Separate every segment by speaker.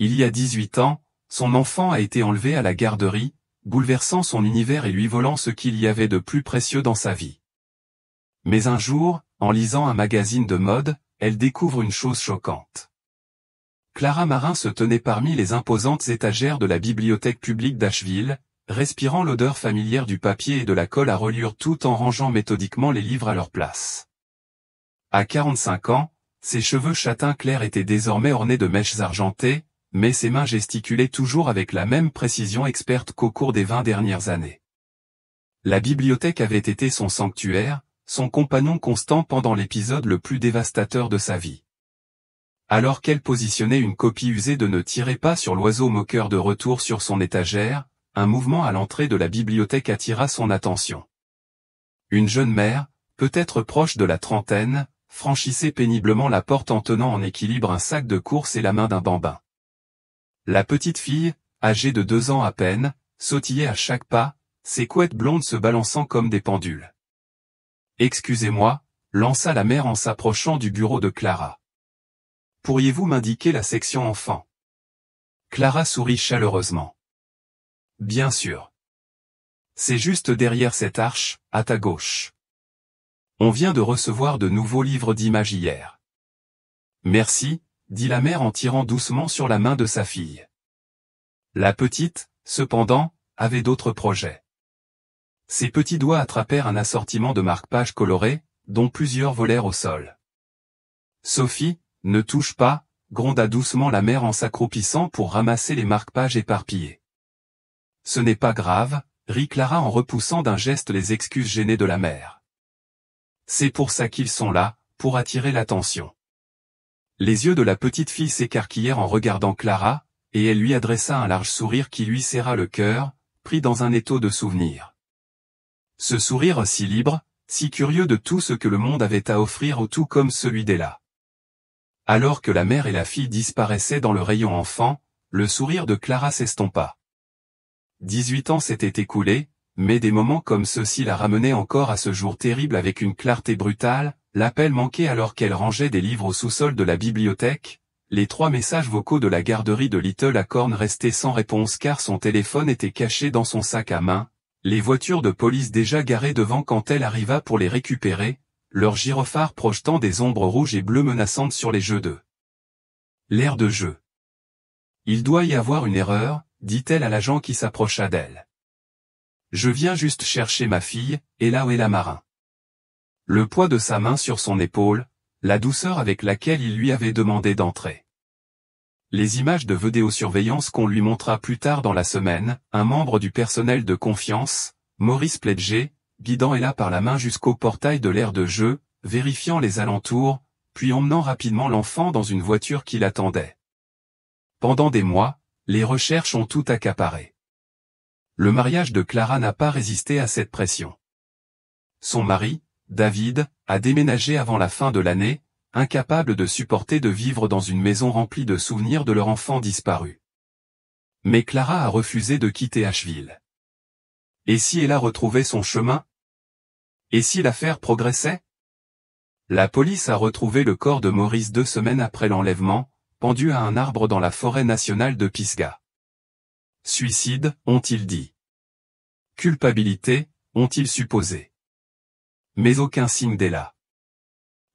Speaker 1: Il y a 18 ans, son enfant a été enlevé à la garderie, bouleversant son univers et lui volant ce qu'il y avait de plus précieux dans sa vie. Mais un jour, en lisant un magazine de mode, elle découvre une chose choquante. Clara Marin se tenait parmi les imposantes étagères de la bibliothèque publique d'Asheville, respirant l'odeur familière du papier et de la colle à reliure tout en rangeant méthodiquement les livres à leur place. À 45 ans, ses cheveux châtain clair étaient désormais ornés de mèches argentées, mais ses mains gesticulaient toujours avec la même précision experte qu'au cours des 20 dernières années. La bibliothèque avait été son sanctuaire, son compagnon constant pendant l'épisode le plus dévastateur de sa vie. Alors qu'elle positionnait une copie usée de Ne tirez pas sur l'oiseau moqueur de retour sur son étagère, un mouvement à l'entrée de la bibliothèque attira son attention. Une jeune mère, peut-être proche de la trentaine, franchissait péniblement la porte en tenant en équilibre un sac de course et la main d'un bambin. La petite fille, âgée de 2 ans à peine, sautillait à chaque pas, ses couettes blondes se balançant comme des pendules. « Excusez-moi » lança la mère en s'approchant du bureau de Clara. « Pourriez-vous m'indiquer la section enfant ?» Clara sourit chaleureusement. « Bien sûr. C'est juste derrière cette arche, à ta gauche. On vient de recevoir de nouveaux livres d'images hier. »« Merci » dit la mère en tirant doucement sur la main de sa fille. La petite, cependant, avait d'autres projets. Ses petits doigts attrapèrent un assortiment de marque-pages colorés, dont plusieurs volèrent au sol. « Sophie, ne touche pas » gronda doucement la mère en s'accroupissant pour ramasser les marque-pages éparpillés. « Ce n'est pas grave » rit Clara en repoussant d'un geste les excuses gênées de la mère. « C'est pour ça qu'ils sont là, pour attirer l'attention. » Les yeux de la petite fille s'écarquillèrent en regardant Clara, et elle lui adressa un large sourire qui lui serra le cœur, pris dans un étau de souvenirs. Ce sourire si libre, si curieux de tout ce que le monde avait à offrir tout comme celui d'Ella. Alors que la mère et la fille disparaissaient dans le rayon enfant, le sourire de Clara s'estompa. 18 ans s'étaient écoulés, mais des moments comme ceux-ci la ramenaient encore à ce jour terrible avec une clarté brutale, l'appel manqué alors qu'elle rangeait des livres au sous-sol de la bibliothèque, les 3 messages vocaux de la garderie de Little Acorn restaient sans réponse car son téléphone était caché dans son sac à main, les voitures de police déjà garées devant quand elle arriva pour les récupérer, leurs gyrophares projetant des ombres rouges et bleues menaçantes sur les jeux d'eux. L'air de jeu. Il doit y avoir une erreur, dit-elle à l'agent qui s'approcha d'elle. Je viens juste chercher ma fille, Ella Marin. Le poids de sa main sur son épaule, la douceur avec laquelle il lui avait demandé d'entrer. Les images de vidéosurveillance qu'on lui montra plus tard dans la semaine, un membre du personnel de confiance, Maurice Pledger, guidant Ella par la main jusqu'au portail de l'aire de jeu, vérifiant les alentours, puis emmenant rapidement l'enfant dans une voiture qui l'attendait. Pendant des mois, les recherches ont tout accaparé. Le mariage de Clara n'a pas résisté à cette pression. Son mari, David, a déménagé avant la fin de l'année, incapable de supporter de vivre dans une maison remplie de souvenirs de leur enfant disparu. Mais Clara a refusé de quitter Asheville. Et si elle a retrouvé son chemin? Et si l'affaire progressait? La police a retrouvé le corps de Maurice 2 semaines après l'enlèvement, pendu à un arbre dans la forêt nationale de Pisgah. Suicide, ont-ils dit. Culpabilité, ont-ils supposé. Mais aucun signe d'Ella.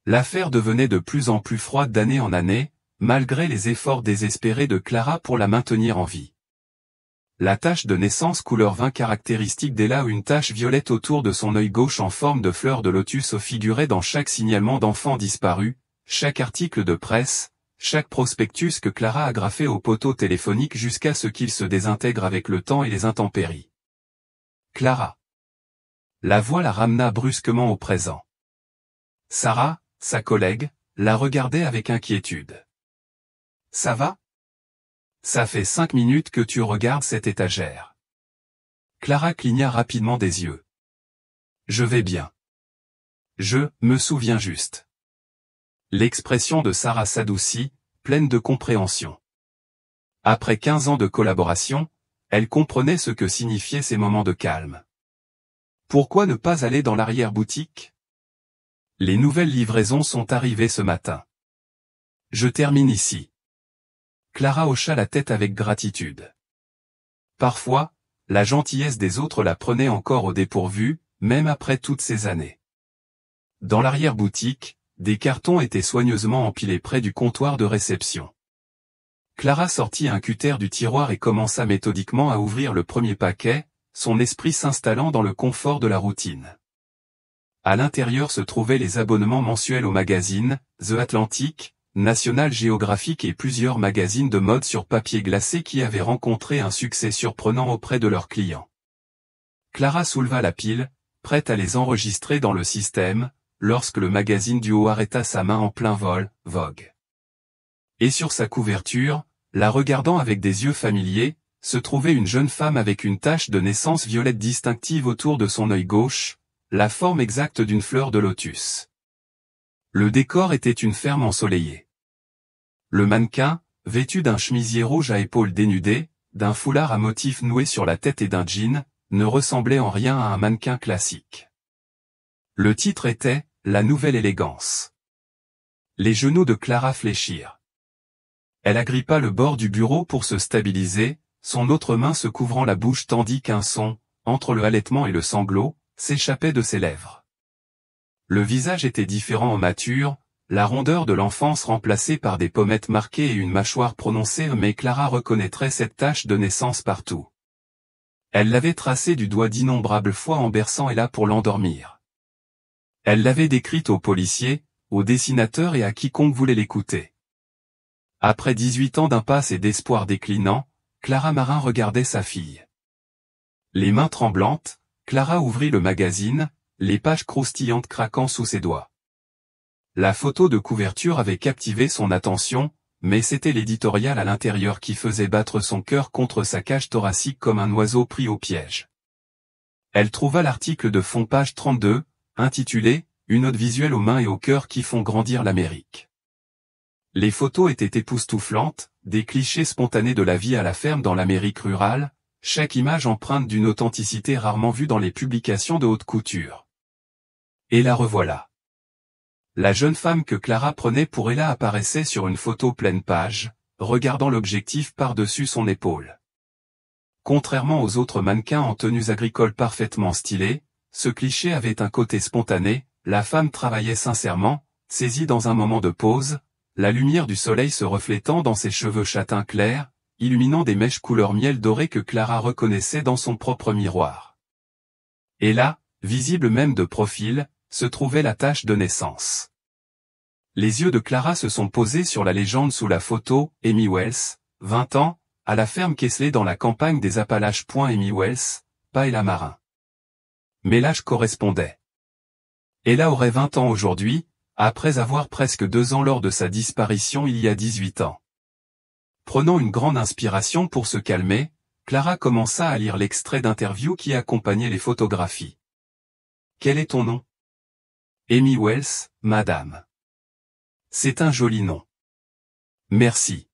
Speaker 1: L'affaire devenait de plus en plus froide d'année en année, malgré les efforts désespérés de Clara pour la maintenir en vie. La tache de naissance couleur vin caractéristique d'Ella ou une tache violette autour de son œil gauche en forme de fleur de lotus figurait dans chaque signalement d'enfant disparu, chaque article de presse, chaque prospectus que Clara agrafait au poteau téléphonique jusqu'à ce qu'il se désintègre avec le temps et les intempéries. Clara. La voix la ramena brusquement au présent. Sarah, sa collègue, la regardait avec inquiétude. « Ça va ? Ça fait 5 minutes que tu regardes cette étagère. » Clara cligna rapidement des yeux. « Je vais bien. Je me souviens juste. » L'expression de Sarah s'adoucit, pleine de compréhension. Après 15 ans de collaboration, elle comprenait ce que signifiaient ces moments de calme. Pourquoi ne pas aller dans l'arrière-boutique ? Les nouvelles livraisons sont arrivées ce matin. Je termine ici. Clara hocha la tête avec gratitude. Parfois, la gentillesse des autres la prenait encore au dépourvu, même après toutes ces années. Dans l'arrière-boutique, des cartons étaient soigneusement empilés près du comptoir de réception. Clara sortit un cutter du tiroir et commença méthodiquement à ouvrir le premier paquet, son esprit s'installant dans le confort de la routine. À l'intérieur se trouvaient les abonnements mensuels aux magazines, The Atlantic, National Geographic et plusieurs magazines de mode sur papier glacé qui avaient rencontré un succès surprenant auprès de leurs clients. Clara souleva la pile, prête à les enregistrer dans le système, lorsque le magazine du haut arrêta sa main en plein vol, Vogue. Et sur sa couverture, la regardant avec des yeux familiers, se trouvait une jeune femme avec une tache de naissance violette distinctive autour de son œil gauche, la forme exacte d'une fleur de lotus. Le décor était une ferme ensoleillée. Le mannequin, vêtu d'un chemisier rouge à épaules dénudées, d'un foulard à motifs noués sur la tête et d'un jean, ne ressemblait en rien à un mannequin classique. Le titre était « La nouvelle élégance ». Les genoux de Clara fléchirent. Elle agrippa le bord du bureau pour se stabiliser, son autre main se couvrant la bouche tandis qu'un son, entre le halètement et le sanglot, s'échappait de ses lèvres. Le visage était différent en mature, la rondeur de l'enfance remplacée par des pommettes marquées et une mâchoire prononcée, mais Clara reconnaîtrait cette tache de naissance partout. Elle l'avait tracée du doigt d'innombrables fois en berçant Ella pour l'endormir. Elle l'avait décrite aux policiers, aux dessinateurs et à quiconque voulait l'écouter. Après 18 ans d'impasse et d'espoir déclinant, Clara Marin regardait sa fille. Les mains tremblantes, Clara ouvrit le magazine, les pages croustillantes craquant sous ses doigts. La photo de couverture avait captivé son attention, mais c'était l'éditorial à l'intérieur qui faisait battre son cœur contre sa cage thoracique comme un oiseau pris au piège. Elle trouva l'article de fond page 32, intitulé « Une ode visuelle aux mains et au cœur qui font grandir l'Amérique ». Les photos étaient époustouflantes, des clichés spontanés de la vie à la ferme dans l'Amérique rurale, chaque image empreinte d'une authenticité rarement vue dans les publications de haute couture. Et la revoilà. La jeune femme que Clara prenait pour Ella apparaissait sur une photo pleine page, regardant l'objectif par-dessus son épaule. Contrairement aux autres mannequins en tenues agricoles parfaitement stylées, ce cliché avait un côté spontané, la femme travaillait sincèrement, saisie dans un moment de pause, la lumière du soleil se reflétant dans ses cheveux châtain clairs, illuminant des mèches couleur miel doré que Clara reconnaissait dans son propre miroir. Et là, visible même de profil, se trouvait la tache de naissance. Les yeux de Clara se sont posés sur la légende sous la photo, Amy Wells, 20 ans, à la ferme Kesley dans la campagne des Appalaches. Amy Wells, pas Ella Marin. Mais l'âge correspondait. Ella aurait 20 ans aujourd'hui, après avoir presque 2 ans lors de sa disparition il y a 18 ans. Prenant une grande inspiration pour se calmer, Clara commença à lire l'extrait d'interview qui accompagnait les photographies. « Quel est ton nom ? » « Amy Wells, madame. »« C'est un joli nom. »« Merci. »«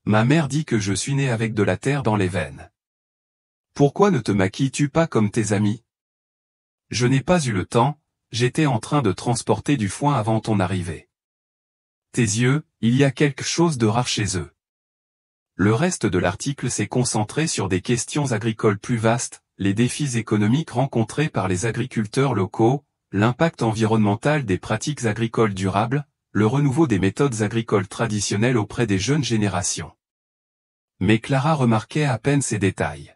Speaker 1: Ma mère dit que je suis née avec de la terre dans les veines. »« Pourquoi ne te maquilles-tu pas comme tes amis ? » ?»« Je n'ai pas eu le temps, j'étais en train de transporter du foin avant ton arrivée. »« Tes yeux, il y a quelque chose de rare chez eux. » Le reste de l'article s'est concentré sur des questions agricoles plus vastes, les défis économiques rencontrés par les agriculteurs locaux, l'impact environnemental des pratiques agricoles durables, le renouveau des méthodes agricoles traditionnelles auprès des jeunes générations. Mais Clara remarquait à peine ces détails.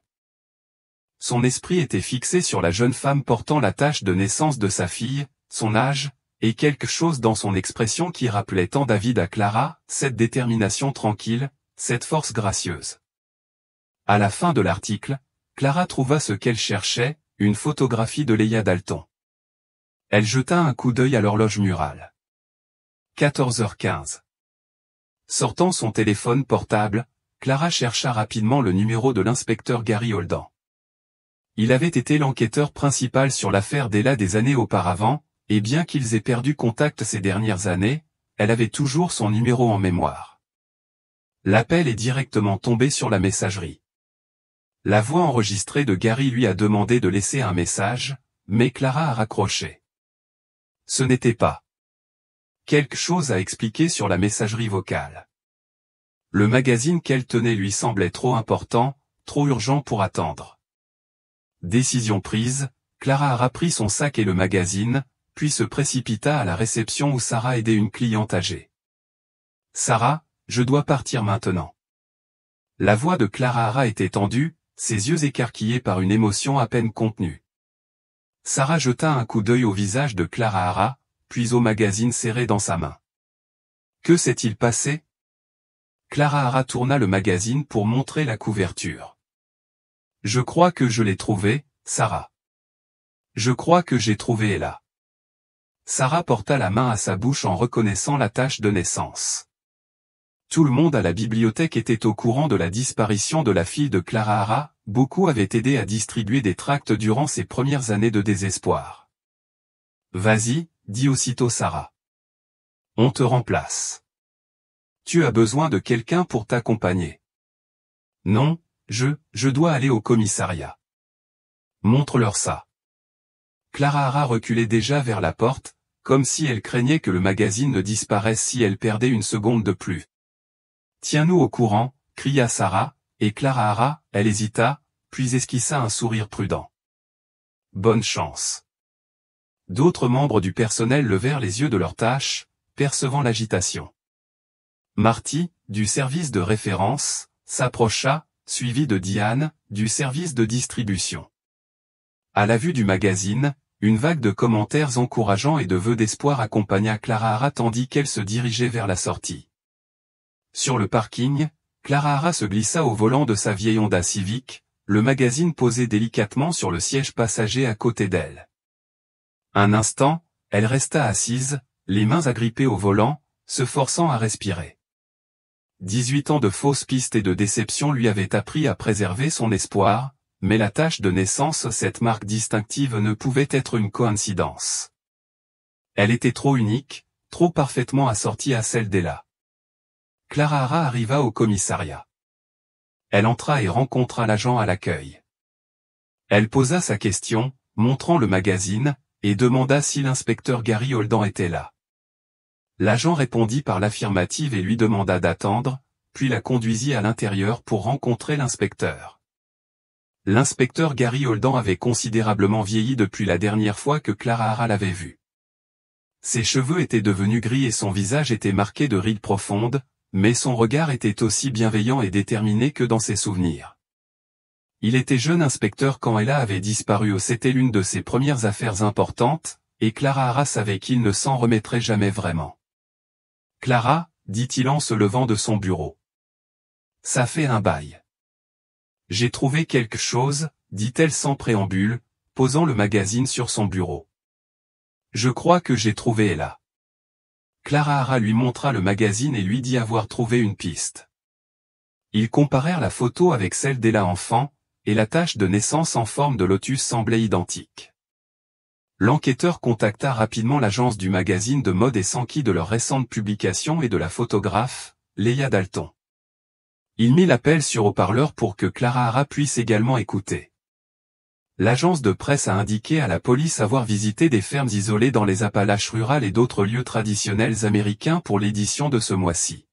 Speaker 1: Son esprit était fixé sur la jeune femme portant la tache de naissance de sa fille, son âge, et quelque chose dans son expression qui rappelait tant David à Clara, cette détermination tranquille, cette force gracieuse. À la fin de l'article, Clara trouva ce qu'elle cherchait, une photographie de Leia Dalton. Elle jeta un coup d'œil à l'horloge murale. 14h15. Sortant son téléphone portable, Clara chercha rapidement le numéro de l'inspecteur Gary Holden. Il avait été l'enquêteur principal sur l'affaire d'Ella des années auparavant, et bien qu'ils aient perdu contact ces dernières années, elle avait toujours son numéro en mémoire. L'appel est directement tombé sur la messagerie. La voix enregistrée de Gary lui a demandé de laisser un message, mais Clara a raccroché. Ce n'était pas quelque chose à expliquer sur la messagerie vocale. Le magazine qu'elle tenait lui semblait trop important, trop urgent pour attendre. Décision prise, Clara Hara prit son sac et le magazine, puis se précipita à la réception où Sarah aidait une cliente âgée. « Sarah, je dois partir maintenant. » La voix de Clara Hara était tendue, ses yeux écarquillés par une émotion à peine contenue. Sarah jeta un coup d'œil au visage de Clara Hara, puis au magazine serré dans sa main. Que s'est-il passé? Clara Hara tourna le magazine pour montrer la couverture. Je crois que je l'ai trouvé, Sarah. Je crois que j'ai trouvé Ella. Sarah porta la main à sa bouche en reconnaissant la tache de naissance. Tout le monde à la bibliothèque était au courant de la disparition de la fille de Clara Hara, beaucoup avaient aidé à distribuer des tracts durant ses premières années de désespoir. Vas-y, dit aussitôt Sarah. On te remplace. Tu as besoin de quelqu'un pour t'accompagner. Non, je dois aller au commissariat. Montre-leur ça. Clara Hara reculait déjà vers la porte, comme si elle craignait que le magazine ne disparaisse si elle perdait une seconde de plus. Tiens-nous au courant, cria Sarah, et Clara Hara, elle hésita, puis esquissa un sourire prudent. Bonne chance. D'autres membres du personnel levèrent les yeux de leur tâche, percevant l'agitation. Marty, du service de référence, s'approcha, suivi de Diane, du service de distribution. À la vue du magazine, une vague de commentaires encourageants et de vœux d'espoir accompagna Clara Hara tandis qu'elle se dirigeait vers la sortie. Sur le parking, Clara Hara se glissa au volant de sa vieille Honda Civic, le magazine posé délicatement sur le siège passager à côté d'elle. Un instant, elle resta assise, les mains agrippées au volant, se forçant à respirer. 18 ans de fausses pistes et de déception lui avaient appris à préserver son espoir, mais la tache de naissance, cette marque distinctive, ne pouvait être une coïncidence. Elle était trop unique, trop parfaitement assortie à celle d'Ella. Clara Hara arriva au commissariat. Elle entra et rencontra l'agent à l'accueil. Elle posa sa question, montrant le magazine, et demanda si l'inspecteur Gary Holden était là. L'agent répondit par l'affirmative et lui demanda d'attendre, puis la conduisit à l'intérieur pour rencontrer l'inspecteur. L'inspecteur Gary Holden avait considérablement vieilli depuis la dernière fois que Clara Hara l'avait vu. Ses cheveux étaient devenus gris et son visage était marqué de rides profondes, mais son regard était aussi bienveillant et déterminé que dans ses souvenirs. Il était jeune inspecteur quand Ella avait disparu. C'était l'une de ses premières affaires importantes, et Clara Hara savait qu'il ne s'en remettrait jamais vraiment. « Clara, dit-il en se levant de son bureau. Ça fait un bail. J'ai trouvé quelque chose, dit-elle sans préambule, posant le magazine sur son bureau. Je crois que j'ai trouvé Ella. Clara Hara lui montra le magazine et lui dit avoir trouvé une piste. Ils comparèrent la photo avec celle d'Ella enfant, et la tache de naissance en forme de lotus semblait identique. L'enquêteur contacta rapidement l'agence du magazine de mode et s'enquit de leur récente publication et de la photographe, Leia Dalton. Il mit l'appel sur haut-parleur pour que Clara Hara puisse également écouter. L'agence de presse a indiqué à la police avoir visité des fermes isolées dans les Appalaches rurales et d'autres lieux traditionnels américains pour l'édition de ce mois-ci.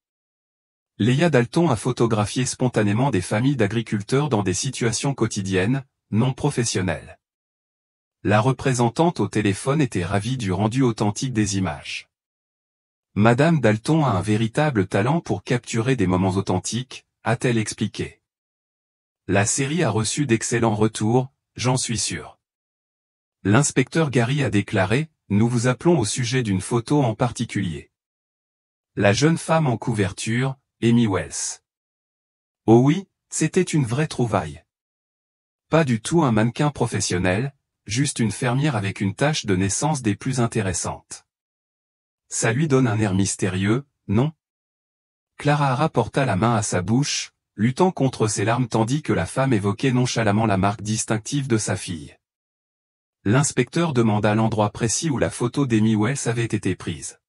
Speaker 1: Leia Dalton a photographié spontanément des familles d'agriculteurs dans des situations quotidiennes, non professionnelles. La représentante au téléphone était ravie du rendu authentique des images. Madame Dalton a un véritable talent pour capturer des moments authentiques, a-t-elle expliqué. La série a reçu d'excellents retours, j'en suis sûr. L'inspecteur Gary a déclaré, nous vous appelons au sujet d'une photo en particulier. La jeune femme en couverture, Amy Wells. Oh oui, c'était une vraie trouvaille. Pas du tout un mannequin professionnel, juste une fermière avec une tache de naissance des plus intéressantes. Ça lui donne un air mystérieux, non? Clara Hara porta la main à sa bouche, luttant contre ses larmes tandis que la femme évoquait nonchalamment la marque distinctive de sa fille. L'inspecteur demanda l'endroit précis où la photo d'Amy Wells avait été prise.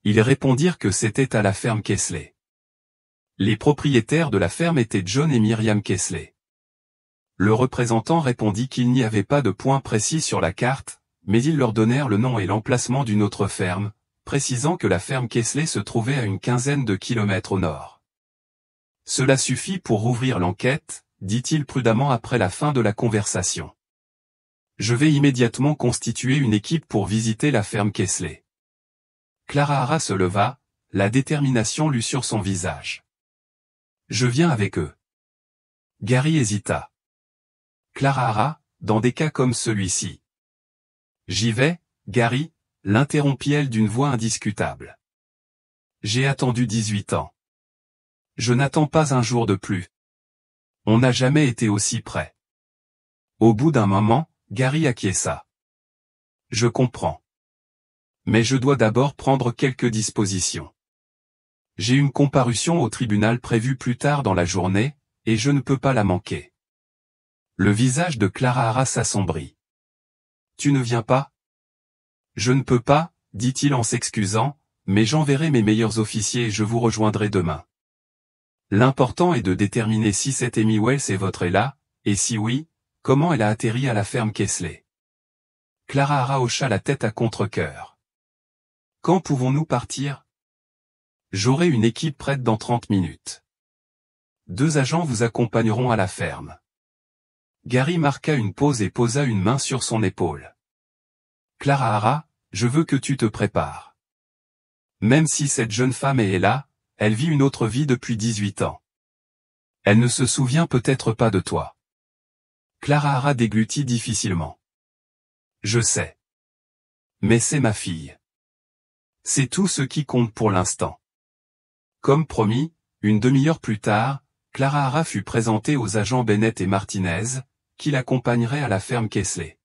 Speaker 1: Ils répondirent que c'était à la ferme Kesley. Les propriétaires de la ferme étaient John et Myriam Kesley. Le représentant répondit qu'il n'y avait pas de point précis sur la carte, mais ils leur donnèrent le nom et l'emplacement d'une autre ferme, précisant que la ferme Kesley se trouvait à une quinzaine de kilomètres au nord. Cela suffit pour rouvrir l'enquête, dit-il prudemment après la fin de la conversation. Je vais immédiatement constituer une équipe pour visiter la ferme Kessler. Clara Hara se leva, la détermination lut sur son visage. Je viens avec eux. Gary hésita. Clara Hara, dans des cas comme celui-ci. J'y vais, Gary, l'interrompit-elle d'une voix indiscutable. J'ai attendu 18 ans. Je n'attends pas un jour de plus. On n'a jamais été aussi près. Au bout d'un moment, Gary acquiesça. Je comprends. Mais je dois d'abord prendre quelques dispositions. J'ai une comparution au tribunal prévue plus tard dans la journée, et je ne peux pas la manquer. Le visage de Clara Hara s'assombrit. Tu ne viens pas? Je ne peux pas, dit-il en s'excusant, mais j'enverrai mes meilleurs officiers et je vous rejoindrai demain. L'important est de déterminer si cette Amy Wells est votre Ella, et si oui, comment elle a atterri à la ferme Kessler. Clara Hara hocha la tête à contre-cœur. Quand pouvons-nous partir? J'aurai une équipe prête dans 30 minutes. 2 agents vous accompagneront à la ferme. Gary marqua une pause et posa une main sur son épaule. Clara Hara, je veux que tu te prépares. Même si cette jeune femme est là, elle vit une autre vie depuis 18 ans. Elle ne se souvient peut-être pas de toi. Clara Hara déglutit difficilement. Je sais. Mais c'est ma fille. C'est tout ce qui compte pour l'instant. Comme promis, une demi-heure plus tard, Clara Hara fut présentée aux agents Bennett et Martinez, qui l'accompagneraient à la ferme Kessler.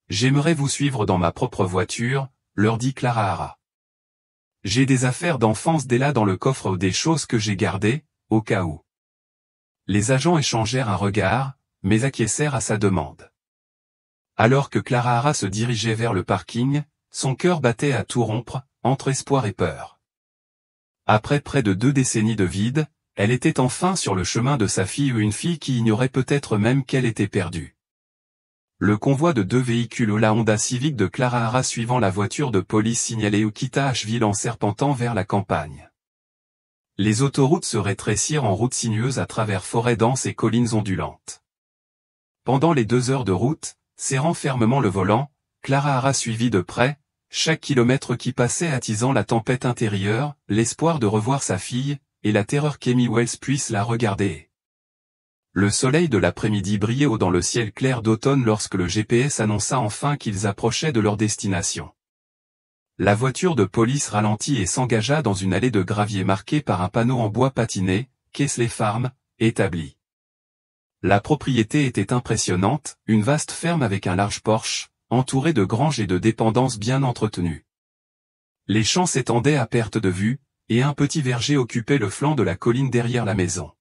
Speaker 1: J'aimerais vous suivre dans ma propre voiture, leur dit Clara Hara. J'ai des affaires d'enfance d'Ella dans le coffre des choses que j'ai gardées, au cas où. Les agents échangèrent un regard, mais acquiescèrent à sa demande. Alors que Clara Hara se dirigeait vers le parking, son cœur battait à tout rompre, entre espoir et peur. Après près de 2 décennies de vide, elle était enfin sur le chemin de sa fille ou une fille qui ignorait peut-être même qu'elle était perdue. Le convoi de 2 véhicules la Honda Civic de Clara Hara suivant la voiture de police signalée ou quitta Asheville en serpentant vers la campagne. Les autoroutes se rétrécirent en routes sinueuses à travers forêts denses et collines ondulantes. Pendant les 2 heures de route, serrant fermement le volant, Clara Hara suivit de près, chaque kilomètre qui passait attisant la tempête intérieure, l'espoir de revoir sa fille, et la terreur qu'Amy Wells puisse la regarder. Le soleil de l'après-midi brillait haut dans le ciel clair d'automne lorsque le GPS annonça enfin qu'ils approchaient de leur destination. La voiture de police ralentit et s'engagea dans une allée de gravier marquée par un panneau en bois patiné, Kessler Farm, établi. La propriété était impressionnante, une vaste ferme avec un large porche, entourée de granges et de dépendances bien entretenues. Les champs s'étendaient à perte de vue, et un petit verger occupait le flanc de la colline derrière la maison.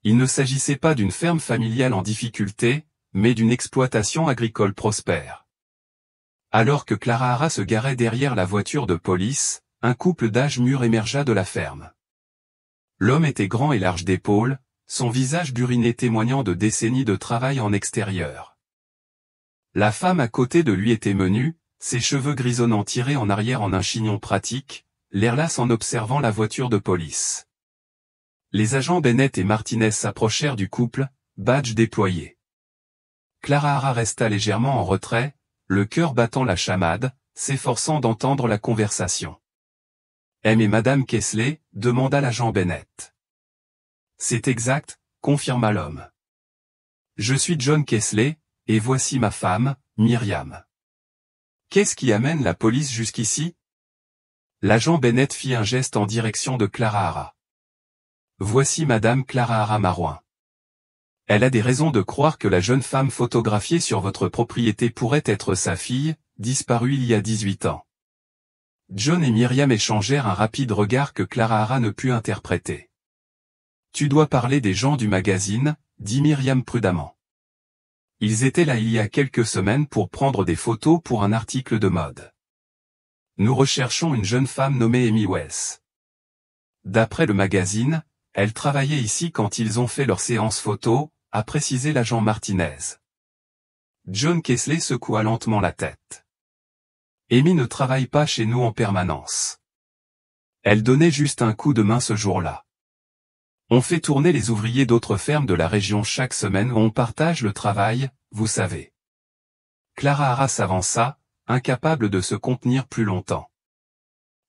Speaker 1: Il ne s'agissait pas d'une ferme familiale en difficulté, mais d'une exploitation agricole prospère. Alors que Clara Hara se garait derrière la voiture de police, un couple d'âge mûr émergea de la ferme. L'homme était grand et large d'épaules, son visage buriné témoignant de décennies de travail en extérieur. La femme à côté de lui était menue, ses cheveux grisonnants tirés en arrière en un chignon pratique, l'air las en observant la voiture de police. Les agents Bennett et Martinez s'approchèrent du couple, badge déployé. Clara Hara resta légèrement en retrait, le cœur battant la chamade, s'efforçant d'entendre la conversation. M et Madame Kessler, demanda l'agent Bennett. C'est exact, confirma l'homme. Je suis John Kessler, et voici ma femme, Myriam. Qu'est-ce qui amène la police jusqu'ici? L'agent Bennett fit un geste en direction de Clara Hara. Voici Madame Clara Hara Marouin. Elle a des raisons de croire que la jeune femme photographiée sur votre propriété pourrait être sa fille, disparue il y a 18 ans. John et Myriam échangèrent un rapide regard que Clara Hara ne put interpréter. Tu dois parler des gens du magazine, dit Myriam prudemment. Ils étaient là il y a quelques semaines pour prendre des photos pour un article de mode. Nous recherchons une jeune femme nommée Amy Wells. D'après le magazine, elle travaillait ici quand ils ont fait leur séance photo, a précisé l'agent Martinez. John Kessler secoua lentement la tête. Amy ne travaille pas chez nous en permanence. Elle donnait juste un coup de main ce jour-là. On fait tourner les ouvriers d'autres fermes de la région chaque semaine où on partage le travail, vous savez. Clara Hara s'avança, incapable de se contenir plus longtemps.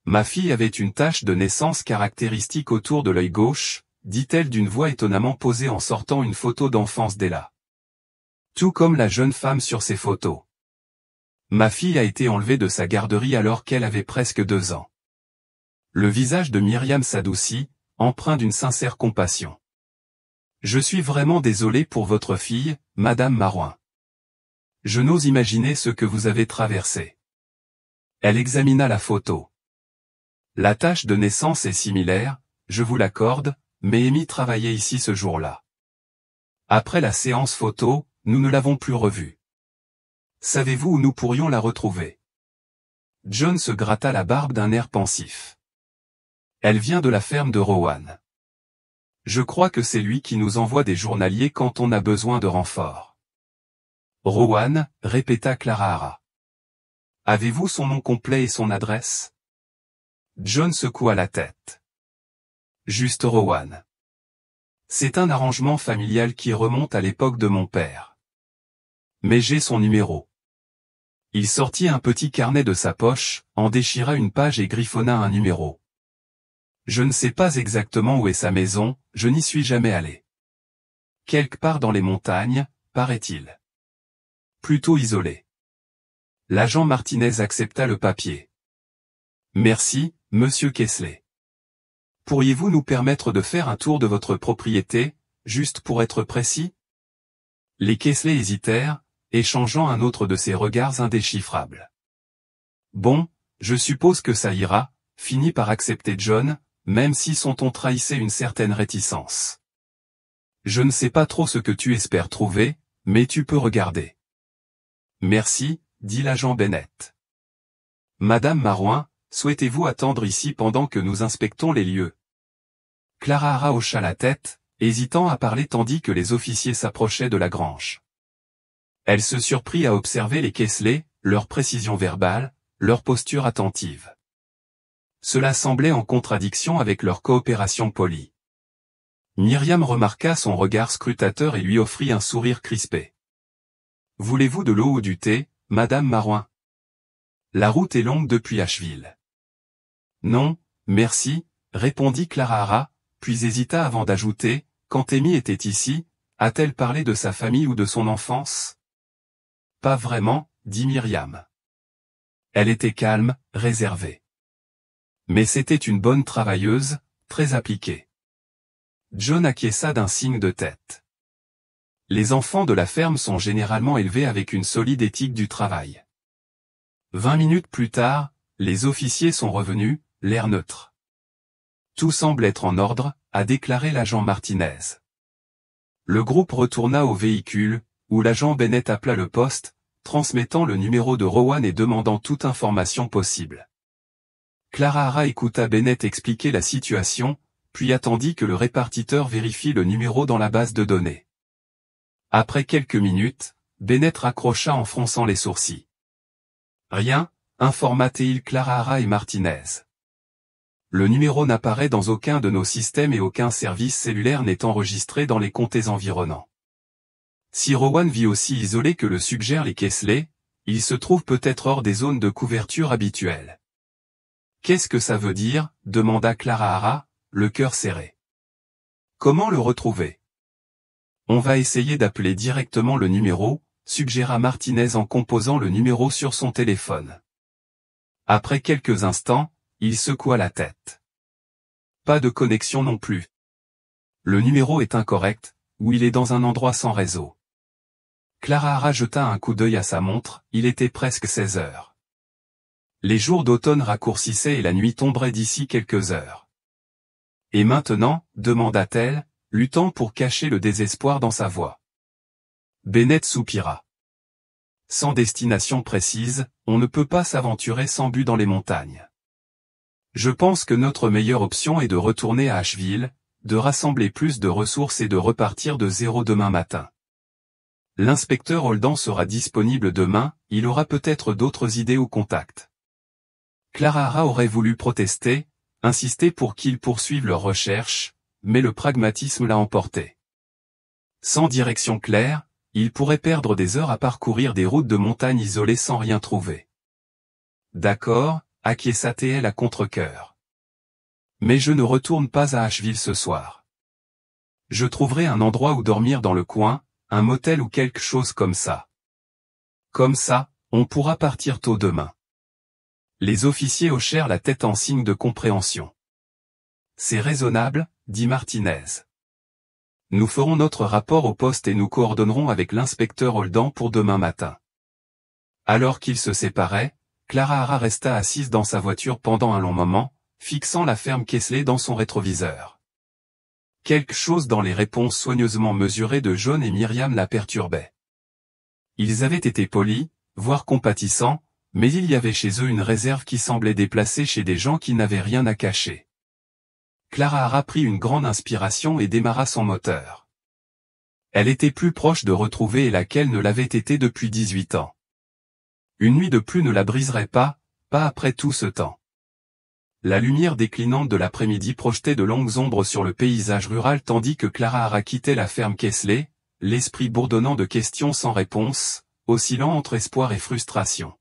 Speaker 1: Ma fille avait une tache de naissance caractéristique autour de l'œil gauche, dit-elle d'une voix étonnamment posée en sortant une photo d'enfance d'Ella. Tout comme la jeune femme sur ces photos. Ma fille a été enlevée de sa garderie alors qu'elle avait presque 2 ans. Le visage de Myriam s'adoucit, empreint d'une sincère compassion. Je suis vraiment désolé pour votre fille, Madame Marouin. Je n'ose imaginer ce que vous avez traversé. Elle examina la photo. La tache de naissance est similaire, je vous l'accorde, mais Amy travaillait ici ce jour-là. Après la séance photo, nous ne l'avons plus revue. Savez-vous où nous pourrions la retrouver? John se gratta la barbe d'un air pensif. Elle vient de la ferme de Rowan. Je crois que c'est lui qui nous envoie des journaliers quand on a besoin de renforts. Rowan, répéta Clara Hara. Avez-vous son nom complet et son adresse? John secoua la tête. Juste Rowan. C'est un arrangement familial qui remonte à l'époque de mon père. Mais j'ai son numéro. Il sortit un petit carnet de sa poche, en déchira une page et griffonna un numéro. Je ne sais pas exactement où est sa maison, je n'y suis jamais allé. Quelque part dans les montagnes, paraît-il. Plutôt isolé. L'agent Martinez accepta le papier. Merci, monsieur Kessler. Pourriez-vous nous permettre de faire un tour de votre propriété, juste pour être précis? Les Kessler hésitèrent, échangeant un autre de ces regards indéchiffrables. Bon, je suppose que ça ira, finit par accepter John, même si son ton trahissait une certaine réticence. Je ne sais pas trop ce que tu espères trouver, mais tu peux regarder. Merci, dit l'agent Bennett. Madame Marouin, souhaitez-vous attendre ici pendant que nous inspectons les lieux? Clara Hara hocha la tête, hésitant à parler tandis que les officiers s'approchaient de la grange. Elle se surprit à observer les Kessler, leur précision verbale, leur posture attentive. Cela semblait en contradiction avec leur coopération polie. Myriam remarqua son regard scrutateur et lui offrit un sourire crispé. « Voulez-vous de l'eau ou du thé, Madame Marouin? La route est longue depuis Asheville. »« Non, merci, » répondit Clara Hara, puis hésita avant d'ajouter, « Quand Amy était ici, a-t-elle parlé de sa famille ou de son enfance? » Pas vraiment, dit Myriam. Elle était calme, réservée. Mais c'était une bonne travailleuse, très appliquée. John acquiesça d'un signe de tête. Les enfants de la ferme sont généralement élevés avec une solide éthique du travail. 20 minutes plus tard, les officiers sont revenus, l'air neutre. Tout semble être en ordre, a déclaré l'agent Martinez. Le groupe retourna au véhicule, où l'agent Bennett appela le poste, transmettant le numéro de Rowan et demandant toute information possible. Clara Hara écouta Bennett expliquer la situation, puis attendit que le répartiteur vérifie le numéro dans la base de données. Après quelques minutes, Bennett raccrocha en fronçant les sourcils. Rien, informa-t-il Clara Hara et Martinez. Le numéro n'apparaît dans aucun de nos systèmes et aucun service cellulaire n'est enregistré dans les comtés environnants. Si Rowan vit aussi isolé que le suggèrent les Kessler, il se trouve peut-être hors des zones de couverture habituelles. Qu'est-ce que ça veut dire, demanda Clara Hara, le cœur serré. Comment le retrouver? On va essayer d'appeler directement le numéro, suggéra Martinez en composant le numéro sur son téléphone. Après quelques instants, il secoua la tête. Pas de connexion non plus. Le numéro est incorrect, ou il est dans un endroit sans réseau. Clara Hara jeta un coup d'œil à sa montre, il était presque 16 heures. Les jours d'automne raccourcissaient et la nuit tomberait d'ici quelques heures. Et maintenant, demanda-t-elle, luttant pour cacher le désespoir dans sa voix. Bennett soupira. Sans destination précise, on ne peut pas s'aventurer sans but dans les montagnes. Je pense que notre meilleure option est de retourner à Asheville, de rassembler plus de ressources et de repartir de zéro demain matin. L'inspecteur Holden sera disponible demain, il aura peut-être d'autres idées ou contacts. Clara Hara aurait voulu protester, insister pour qu'ils poursuivent leurs recherches, mais le pragmatisme l'a emporté. Sans direction claire, il pourrait perdre des heures à parcourir des routes de montagne isolées sans rien trouver. D'accord, acquiesça-t-elle à contre-cœur. Mais je ne retourne pas à Asheville ce soir. Je trouverai un endroit où dormir dans le coin, un motel ou quelque chose comme ça. Comme ça, on pourra partir tôt demain. Les officiers hochèrent la tête en signe de compréhension. C'est raisonnable, dit Martinez. Nous ferons notre rapport au poste et nous coordonnerons avec l'inspecteur Holden pour demain matin. Alors qu'ils se séparaient, Clara Hara resta assise dans sa voiture pendant un long moment, fixant la ferme Kesley dans son rétroviseur. Quelque chose dans les réponses soigneusement mesurées de John et Myriam la perturbait. Ils avaient été polis, voire compatissants, mais il y avait chez eux une réserve qui semblait déplacée chez des gens qui n'avaient rien à cacher. Clara Hara prit une grande inspiration et démarra son moteur. Elle était plus proche de retrouver laquelle ne l'avait été depuis 18 ans. Une nuit de plus ne la briserait pas après tout ce temps. La lumière déclinante de l'après-midi projetait de longues ombres sur le paysage rural tandis que Clara Hara quittait la ferme Kesley, l'esprit bourdonnant de questions sans réponse, oscillant entre espoir et frustration.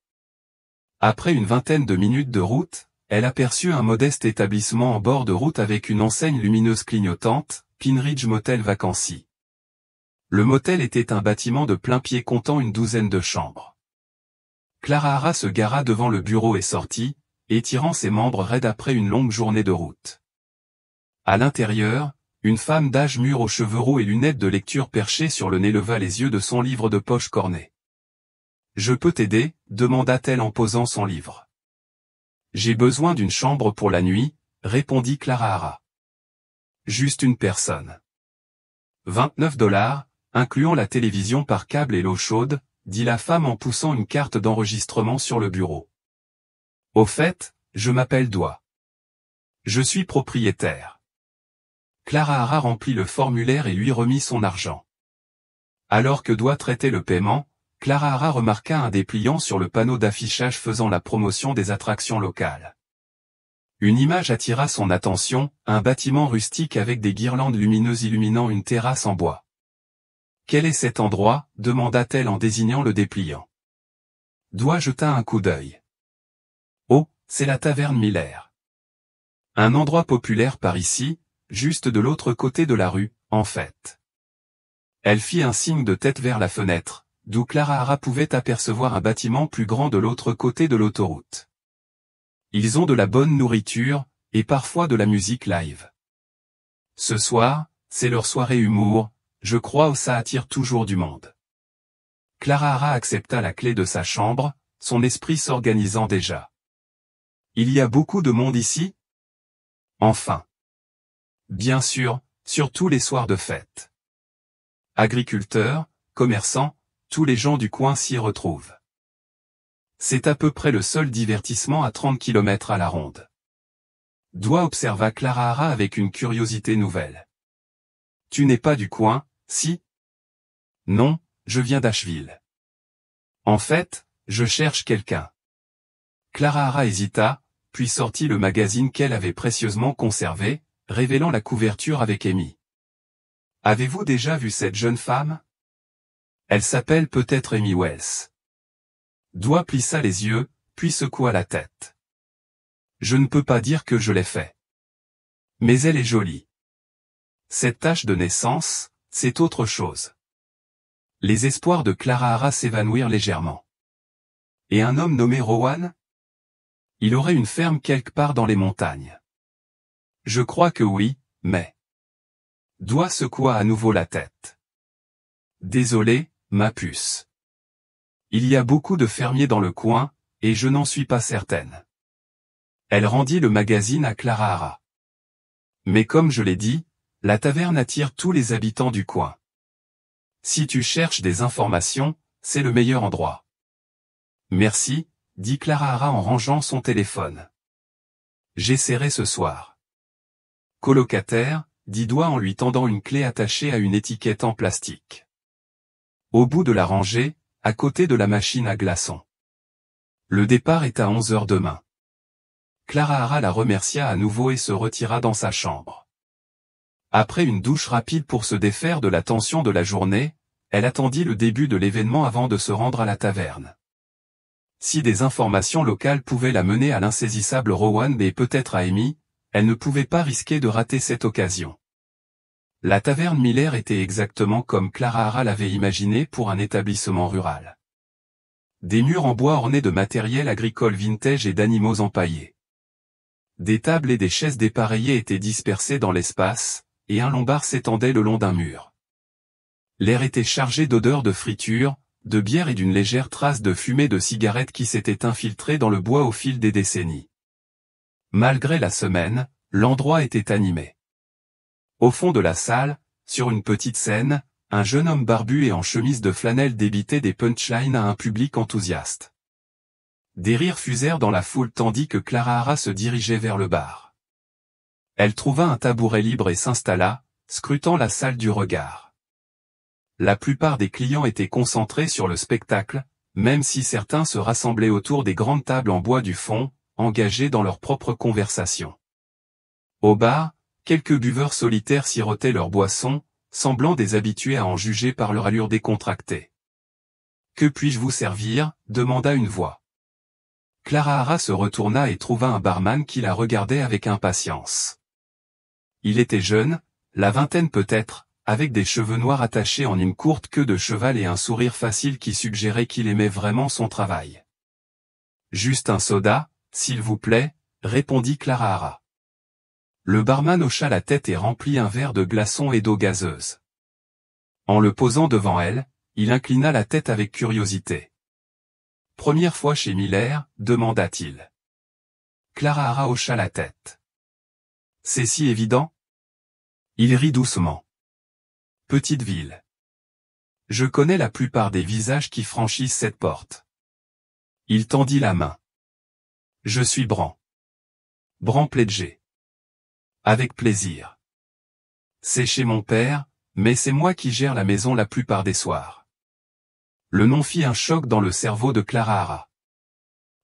Speaker 1: Après une vingtaine de minutes de route, elle aperçut un modeste établissement en bord de route avec une enseigne lumineuse clignotante, Pinridge Motel Vacancy. Le motel était un bâtiment de plein pied comptant une douzaine de chambres. Clara Hara se gara devant le bureau et sortit, étirant ses membres raides après une longue journée de route. À l'intérieur, une femme d'âge mûr aux cheveux roux et lunettes de lecture perchée sur le nez leva les yeux de son livre de poche corné. « Je peux t'aider » demanda-t-elle en posant son livre. « J'ai besoin d'une chambre pour la nuit » répondit Clara Hara. « Juste une personne. » 29 $, incluant la télévision par câble et l'eau chaude, dit la femme en poussant une carte d'enregistrement sur le bureau. « Au fait, je m'appelle Doigt. Je suis propriétaire. » Clara Hara remplit le formulaire et lui remit son argent. Alors que Doigt traitait le paiement, Clara Hara remarqua un dépliant sur le panneau d'affichage faisant la promotion des attractions locales. Une image attira son attention, un bâtiment rustique avec des guirlandes lumineuses illuminant une terrasse en bois. « Quel est cet endroit » demanda-t-elle en désignant le dépliant. Doigt jeta un coup d'œil. « Oh, c'est la taverne Miller. Un endroit populaire par ici, juste de l'autre côté de la rue, en fait. » Elle fit un signe de tête vers la fenêtre, d'où Clara Hara pouvait apercevoir un bâtiment plus grand de l'autre côté de l'autoroute. Ils ont de la bonne nourriture, et parfois de la musique live. Ce soir, c'est leur soirée humour, je crois où ça attire toujours du monde. Clara Hara accepta la clé de sa chambre, son esprit s'organisant déjà. Il y a beaucoup de monde ici ? Enfin. Bien sûr, surtout les soirs de fête. Agriculteurs, commerçants, tous les gens du coin s'y retrouvent. C'est à peu près le seul divertissement à 30 km à la ronde. Doigt observa Clara Hara avec une curiosité nouvelle. Tu n'es pas du coin, si ? Non, je viens d'Asheville. En fait, je cherche quelqu'un. Clara Hara hésita, puis sortit le magazine qu'elle avait précieusement conservé, révélant la couverture avec émi. Avez-vous déjà vu cette jeune femme ? Elle s'appelle peut-être Amy Wells. Doigt plissa les yeux, puis secoua la tête. Je ne peux pas dire que je l'ai fait. Mais elle est jolie. Cette tache de naissance, c'est autre chose. Les espoirs de Clara Hara s'évanouirent légèrement. Et un homme nommé Rowan ? Il aurait une ferme quelque part dans les montagnes. Je crois que oui, mais... Doigt secoua à nouveau la tête. Désolé, ma puce. Il y a beaucoup de fermiers dans le coin, et je n'en suis pas certaine. Elle rendit le magazine à Clara Hara. Mais comme je l'ai dit, la taverne attire tous les habitants du coin. Si tu cherches des informations, c'est le meilleur endroit. Merci, dit Clara Hara en rangeant son téléphone. J'essaierai ce soir. Colocataire, dit Doigt en lui tendant une clé attachée à une étiquette en plastique. Au bout de la rangée, à côté de la machine à glaçons. Le départ est à 11h demain. Clara Hara la remercia à nouveau et se retira dans sa chambre. Après une douche rapide pour se défaire de la tension de la journée, elle attendit le début de l'événement avant de se rendre à la taverne. Si des informations locales pouvaient la mener à l'insaisissable Rowan et peut-être à Amy, elle ne pouvait pas risquer de rater cette occasion. La taverne Miller était exactement comme Clara Hara l'avait imaginé pour un établissement rural. Des murs en bois ornés de matériel agricole vintage et d'animaux empaillés. Des tables et des chaises dépareillées étaient dispersées dans l'espace, et un lombard s'étendait le long d'un mur. L'air était chargé d'odeurs de friture, de bière et d'une légère trace de fumée de cigarette qui s'était infiltrée dans le bois au fil des décennies. Malgré la semaine, l'endroit était animé. Au fond de la salle, sur une petite scène, un jeune homme barbu et en chemise de flanelle débitait des punchlines à un public enthousiaste. Des rires fusèrent dans la foule tandis que Clara Hara se dirigeait vers le bar. Elle trouva un tabouret libre et s'installa, scrutant la salle du regard. La plupart des clients étaient concentrés sur le spectacle, même si certains se rassemblaient autour des grandes tables en bois du fond, engagés dans leur propre conversation. Au bar, quelques buveurs solitaires sirotaient leur boisson, semblant des habitués à en juger par leur allure décontractée. « Que puis-je vous servir ?» demanda une voix. Clara Hara se retourna et trouva un barman qui la regardait avec impatience. Il était jeune, la vingtaine peut-être, avec des cheveux noirs attachés en une courte queue de cheval et un sourire facile qui suggérait qu'il aimait vraiment son travail. « Juste un soda, s'il vous plaît », répondit Clara Hara. Le barman hocha la tête et remplit un verre de glaçons et d'eau gazeuse. En le posant devant elle, il inclina la tête avec curiosité. « Première fois chez Miller ?» demanda-t-il. Clara Hara hocha la tête. « C'est si évident ?» Il rit doucement. « Petite ville. Je connais la plupart des visages qui franchissent cette porte. » Il tendit la main. « Je suis Bran. Bran Pledger. » Avec plaisir. C'est chez mon père, mais c'est moi qui gère la maison la plupart des soirs. Le nom fit un choc dans le cerveau de Clara Hara.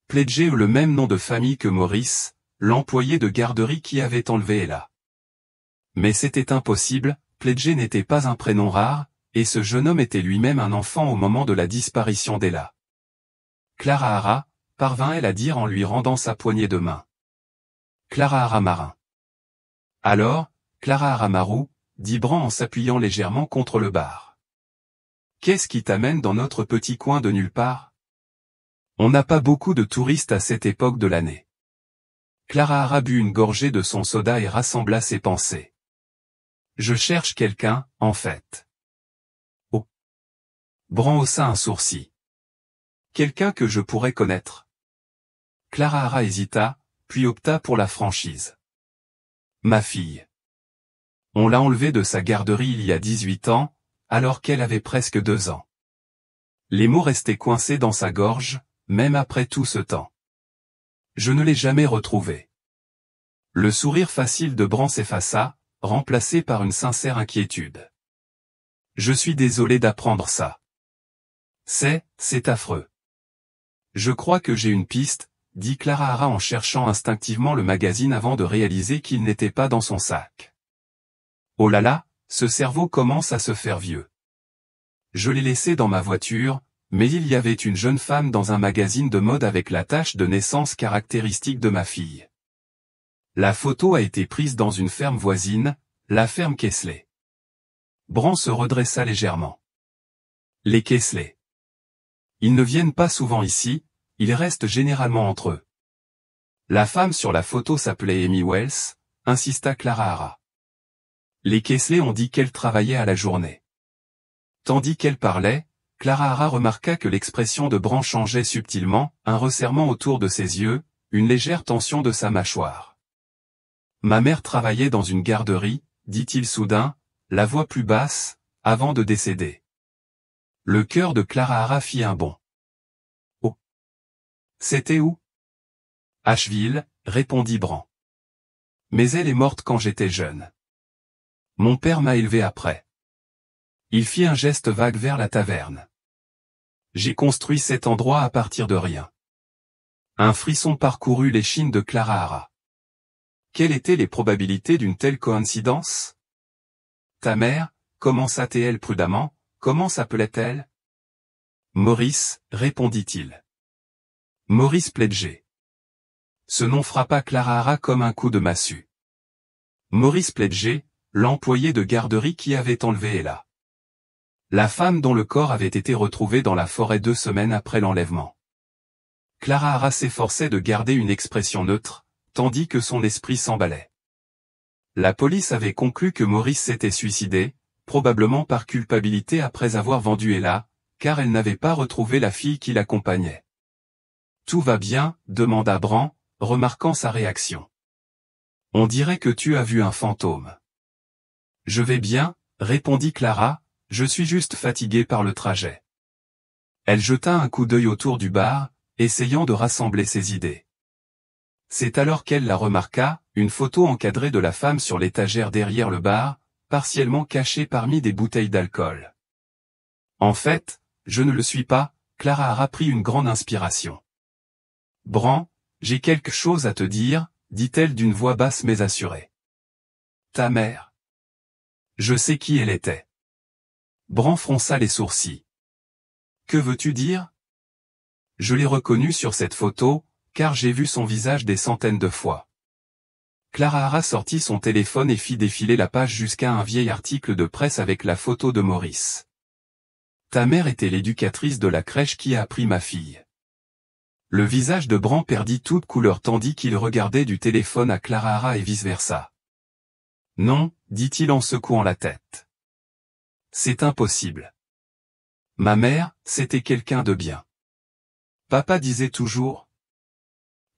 Speaker 1: Pledger eut le même nom de famille que Maurice, l'employé de garderie qui avait enlevé Ella. Mais c'était impossible, Pledger n'était pas un prénom rare, et ce jeune homme était lui-même un enfant au moment de la disparition d'Ella. Clara Hara, parvint-elle à dire en lui rendant sa poignée de main. Clara Hara Marin. Alors, Clara Hara Marou, dit Bran en s'appuyant légèrement contre le bar. Qu'est-ce qui t'amène dans notre petit coin de nulle part? On n'a pas beaucoup de touristes à cette époque de l'année. Clara Hara but une gorgée de son soda et rassembla ses pensées. Je cherche quelqu'un, en fait. Oh. Bran haussa un sourcil. Quelqu'un que je pourrais connaître. Clara Hara hésita, puis opta pour la franchise. Ma fille. On l'a enlevée de sa garderie il y a 18 ans, alors qu'elle avait presque 2 ans. Les mots restaient coincés dans sa gorge, même après tout ce temps. Je ne l'ai jamais retrouvée. Le sourire facile de Bran s'effaça, remplacé par une sincère inquiétude. Je suis désolé d'apprendre ça. C'est affreux. Je crois que j'ai une piste, dit Clara Hara en cherchant instinctivement le magazine avant de réaliser qu'il n'était pas dans son sac. Oh là là, ce cerveau commence à se faire vieux. Je l'ai laissé dans ma voiture, mais il y avait une jeune femme dans un magazine de mode avec la tache de naissance caractéristique de ma fille. La photo a été prise dans une ferme voisine, la ferme Kesley. Bran se redressa légèrement. Les Kesley. Ils ne viennent pas souvent ici, ils restent généralement entre eux. La femme sur la photo s'appelait Amy Wells, insista Clara Hara. Les Kesley ont dit qu'elle travaillait à la journée. Tandis qu'elle parlait, Clara Hara remarqua que l'expression de Bran changeait subtilement, un resserrement autour de ses yeux, une légère tension de sa mâchoire. Ma mère travaillait dans une garderie, dit-il soudain, la voix plus basse, avant de décéder. Le cœur de Clara Hara fit un bond. Oh. C'était où? Asheville, répondit Bran. Mais elle est morte quand j'étais jeune. Mon père m'a élevé après. Il fit un geste vague vers la taverne. J'ai construit cet endroit à partir de rien. Un frisson parcourut l'échine de Clara Hara. Quelles étaient les probabilités d'une telle coïncidence? Ta mère, commença-t-elle prudemment, comment s'appelait-elle? Maurice, répondit-il. Maurice Pledger. Ce nom frappa Clara Hara comme un coup de massue. Maurice Pledger, l'employé de garderie qui avait enlevé Ella. La femme dont le corps avait été retrouvé dans la forêt 2 semaines après l'enlèvement. Clara Hara s'efforçait de garder une expression neutre, tandis que son esprit s'emballait. La police avait conclu que Maurice s'était suicidé, probablement par culpabilité après avoir vendu Ella, car elle n'avait pas retrouvé la fille qui l'accompagnait. « Tout va bien ?» demanda Bran, remarquant sa réaction. « On dirait que tu as vu un fantôme. »« Je vais bien, » répondit Clara, « je suis juste fatiguée par le trajet. » Elle jeta un coup d'œil autour du bar, essayant de rassembler ses idées. C'est alors qu'elle la remarqua, une photo encadrée de la femme sur l'étagère derrière le bar, partiellement cachée parmi des bouteilles d'alcool. « En fait, je ne le suis pas », Clara Hara prit une grande inspiration. « Bran, j'ai quelque chose à te dire, » dit-elle d'une voix basse mais assurée. « Ta mère. » Je sais qui elle était. Bran fronça les sourcils. « Que veux-tu dire ? » Je l'ai reconnue sur cette photo, car j'ai vu son visage des centaines de fois. Clara Hara sortit son téléphone et fit défiler la page jusqu'à un vieil article de presse avec la photo de Maurice. Ta mère était l'éducatrice de la crèche qui a pris ma fille. Le visage de Bran perdit toute couleur tandis qu'il regardait du téléphone à Clara Hara et vice-versa. Non, dit-il en secouant la tête. C'est impossible. Ma mère, c'était quelqu'un de bien. Papa disait toujours.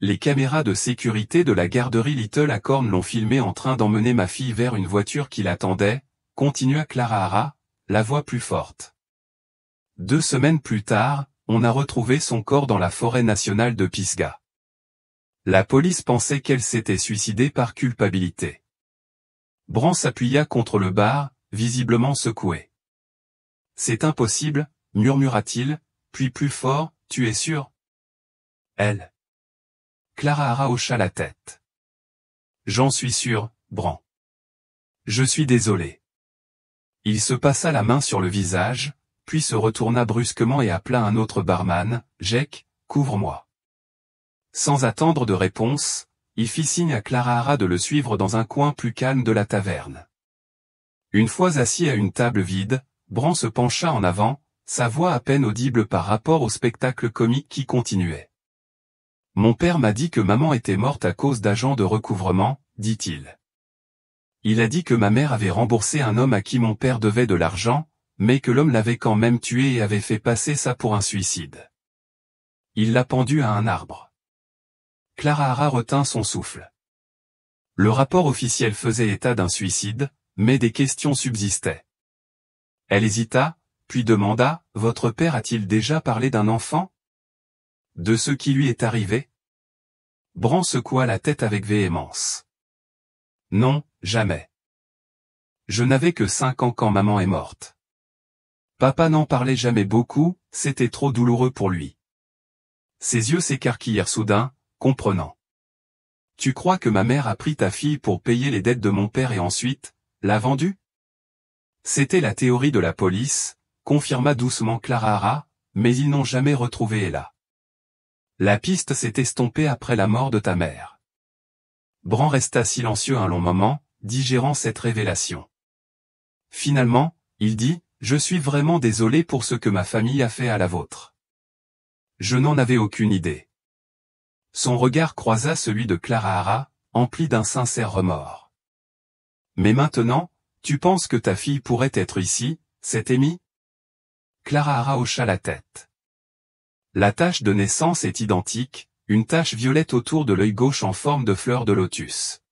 Speaker 1: Les caméras de sécurité de la garderie Little Acorn l'ont filmé en train d'emmener ma fille vers une voiture qui l'attendait, continua Clara Hara, la voix plus forte. 2 semaines plus tard, on a retrouvé son corps dans la forêt nationale de Pisgah. La police pensait qu'elle s'était suicidée par culpabilité. Bran s'appuya contre le bar, visiblement secoué. C'est impossible, murmura-t-il, puis plus fort, tu es sûr? Elle. Clara Hara hocha la tête. J'en suis sûr, Bran. Je suis désolé. Il se passa la main sur le visage, puis se retourna brusquement et appela un autre barman, Jake, couvre-moi. Sans attendre de réponse, il fit signe à Clara Hara de le suivre dans un coin plus calme de la taverne. Une fois assis à une table vide, Bran se pencha en avant, sa voix à peine audible par rapport au spectacle comique qui continuait. Mon père m'a dit que maman était morte à cause d'agents de recouvrement, dit-il. Il a dit que ma mère avait remboursé un homme à qui mon père devait de l'argent, mais que l'homme l'avait quand même tué et avait fait passer ça pour un suicide. Il l'a pendu à un arbre. Clara Hara retint son souffle. Le rapport officiel faisait état d'un suicide, mais des questions subsistaient. Elle hésita, puis demanda, « Votre père a-t-il déjà parlé d'un enfant ? De ce qui lui est arrivé ?» Bran secoua la tête avec véhémence. « Non, jamais. Je n'avais que 5 ans quand maman est morte. Papa n'en parlait jamais beaucoup, c'était trop douloureux pour lui. » Ses yeux s'écarquillèrent soudain, comprenant. « Tu crois que ma mère a pris ta fille pour payer les dettes de mon père et ensuite, l'a vendue ? » C'était la théorie de la police, confirma doucement Clara Hara, mais ils n'ont jamais retrouvé Ella. La piste s'est estompée après la mort de ta mère. Bran resta silencieux un long moment, digérant cette révélation. Finalement, il dit, « Je suis vraiment désolé pour ce que ma famille a fait à la vôtre. Je n'en avais aucune idée. » Son regard croisa celui de Clara Hara, empli d'un sincère remords. « Mais maintenant, tu penses que ta fille pourrait être ici, c'est Amy ? » Clara Hara hocha la tête. La tache de naissance est identique, une tache violette autour de l'œil gauche en forme de fleur de lotus.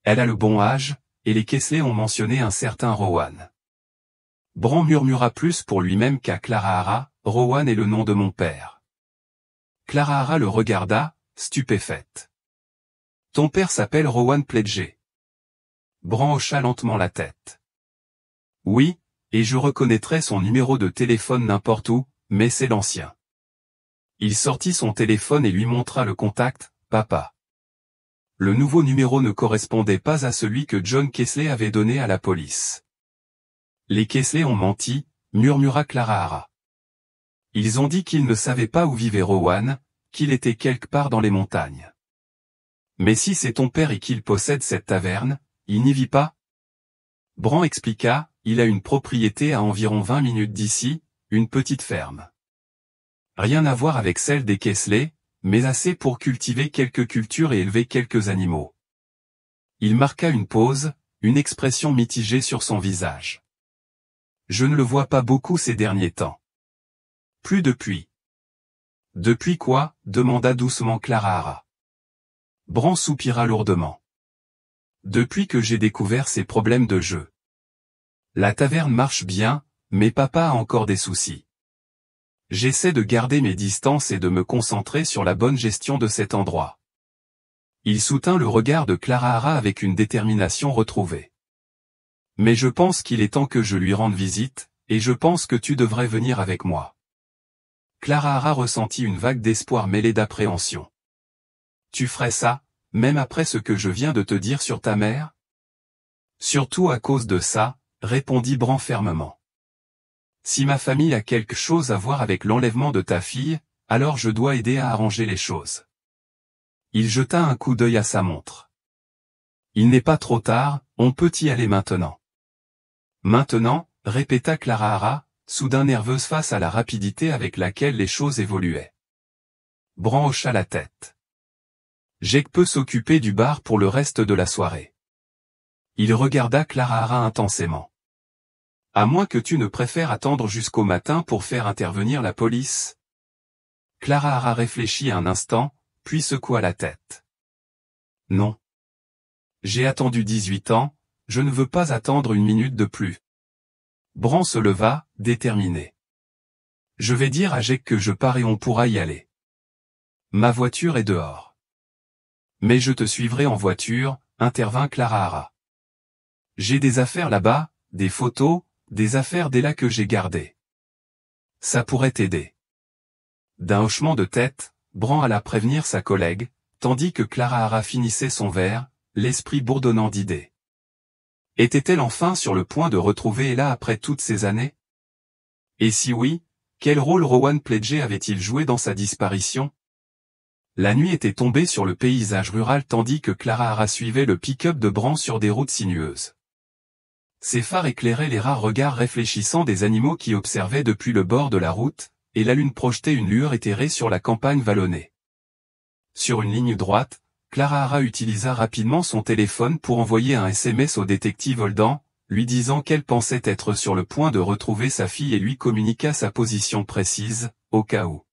Speaker 1: Elle a le bon âge, et les Kessler ont mentionné un certain Rowan. Bran murmura plus pour lui-même qu'à Clara Hara, « Rowan est le nom de mon père. » Clara Hara le regarda, stupéfaite. « Ton père s'appelle Rowan Pledger. » Bran hocha lentement la tête. « Oui, et je reconnaîtrai son numéro de téléphone n'importe où, mais c'est l'ancien. » Il sortit son téléphone et lui montra le contact, « Papa. » Le nouveau numéro ne correspondait pas à celui que John Kessler avait donné à la police. Les Kessler ont menti, murmura Clara Hara. Ils ont dit qu'ils ne savaient pas où vivait Rowan, qu'il était quelque part dans les montagnes. Mais si c'est ton père et qu'il possède cette taverne, il n'y vit pas? Bran expliqua, il a une propriété à environ 20 minutes d'ici, une petite ferme. Rien à voir avec celle des Kessler, mais assez pour cultiver quelques cultures et élever quelques animaux. Il marqua une pause, une expression mitigée sur son visage. Je ne le vois pas beaucoup ces derniers temps. Plus depuis. Depuis quoi? Demanda doucement Clara Hara. Bran soupira lourdement. Depuis que j'ai découvert ces problèmes de jeu. La taverne marche bien, mais papa a encore des soucis. J'essaie de garder mes distances et de me concentrer sur la bonne gestion de cet endroit. Il soutint le regard de Clara Hara avec une détermination retrouvée. Mais je pense qu'il est temps que je lui rende visite, et je pense que tu devrais venir avec moi. Clara Hara ressentit une vague d'espoir mêlée d'appréhension. Tu ferais ça, même après ce que je viens de te dire sur ta mère? Surtout à cause de ça, répondit Bran fermement. Si ma famille a quelque chose à voir avec l'enlèvement de ta fille, alors je dois aider à arranger les choses. Il jeta un coup d'œil à sa montre. Il n'est pas trop tard, on peut y aller maintenant. Maintenant, répéta Clara Hara, soudain nerveuse face à la rapidité avec laquelle les choses évoluaient. Bran hocha la tête. Jake peut s'occuper du bar pour le reste de la soirée. Il regarda Clara Hara intensément. À moins que tu ne préfères attendre jusqu'au matin pour faire intervenir la police. Clara Hara réfléchit un instant, puis secoua la tête. Non. J'ai attendu 18 ans, je ne veux pas attendre une minute de plus. Bran se leva, déterminé. Je vais dire à Jake que je pars et on pourra y aller. Ma voiture est dehors. Mais je te suivrai en voiture, intervint Clara Hara. J'ai des affaires là-bas, des photos, des affaires d'Ella que j'ai gardées. Ça pourrait t'aider. D'un hochement de tête, Bran alla prévenir sa collègue, tandis que Clara Hara finissait son verre, l'esprit bourdonnant d'idées. Était-elle enfin sur le point de retrouver Ella après toutes ces années? Et si oui, quel rôle Rowan Pledger avait-il joué dans sa disparition? La nuit était tombée sur le paysage rural tandis que Clara Hara suivait le pick-up de Bran sur des routes sinueuses. Ses phares éclairaient les rares regards réfléchissants des animaux qui observaient depuis le bord de la route, et la lune projetait une lueur éthérée sur la campagne vallonnée. Sur une ligne droite, Clara Hara utilisa rapidement son téléphone pour envoyer un SMS au détective Holden, lui disant qu'elle pensait être sur le point de retrouver sa fille et lui communiqua sa position précise, au cas où.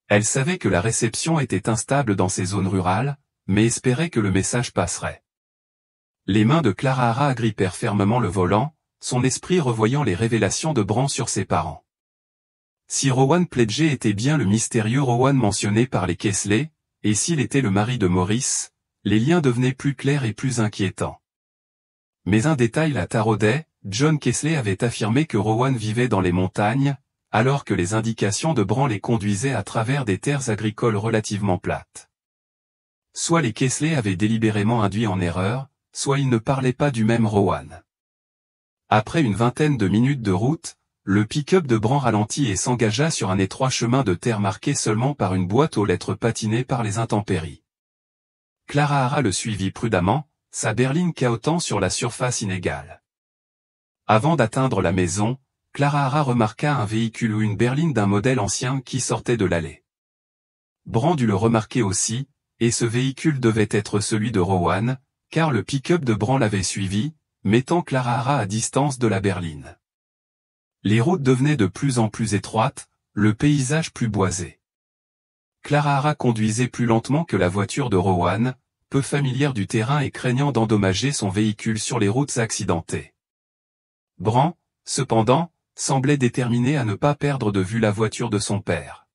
Speaker 1: Elle savait que la réception était instable dans ces zones rurales, mais espérait que le message passerait. Les mains de Clara Hara agrippèrent fermement le volant, son esprit revoyant les révélations de Bran sur ses parents. Si Rowan Pledger était bien le mystérieux Rowan mentionné par les Kessler, et s'il était le mari de Maurice, les liens devenaient plus clairs et plus inquiétants. Mais un détail la taraudait, John Kessler avait affirmé que Rowan vivait dans les montagnes, alors que les indications de Bran les conduisaient à travers des terres agricoles relativement plates. Soit les Kessler avaient délibérément induit en erreur, soit ils ne parlaient pas du même Rowan. Après une vingtaine de minutes de route, le pick-up de Bran ralentit et s'engagea sur un étroit chemin de terre marqué seulement par une boîte aux lettres patinées par les intempéries. Clara Hara le suivit prudemment, sa berline cahotant sur la surface inégale. Avant d'atteindre la maison, Clara Hara remarqua un véhicule ou une berline d'un modèle ancien qui sortait de l'allée. Bran dut le remarquer aussi, et ce véhicule devait être celui de Rowan, car le pick-up de Bran l'avait suivi, mettant Clara Hara à distance de la berline. Les routes devenaient de plus en plus étroites, le paysage plus boisé. Clara Hara conduisait plus lentement que la voiture de Rowan, peu familière du terrain et craignant d'endommager son véhicule sur les routes accidentées. Bran, cependant, semblait déterminé à ne pas perdre de vue la voiture de son père.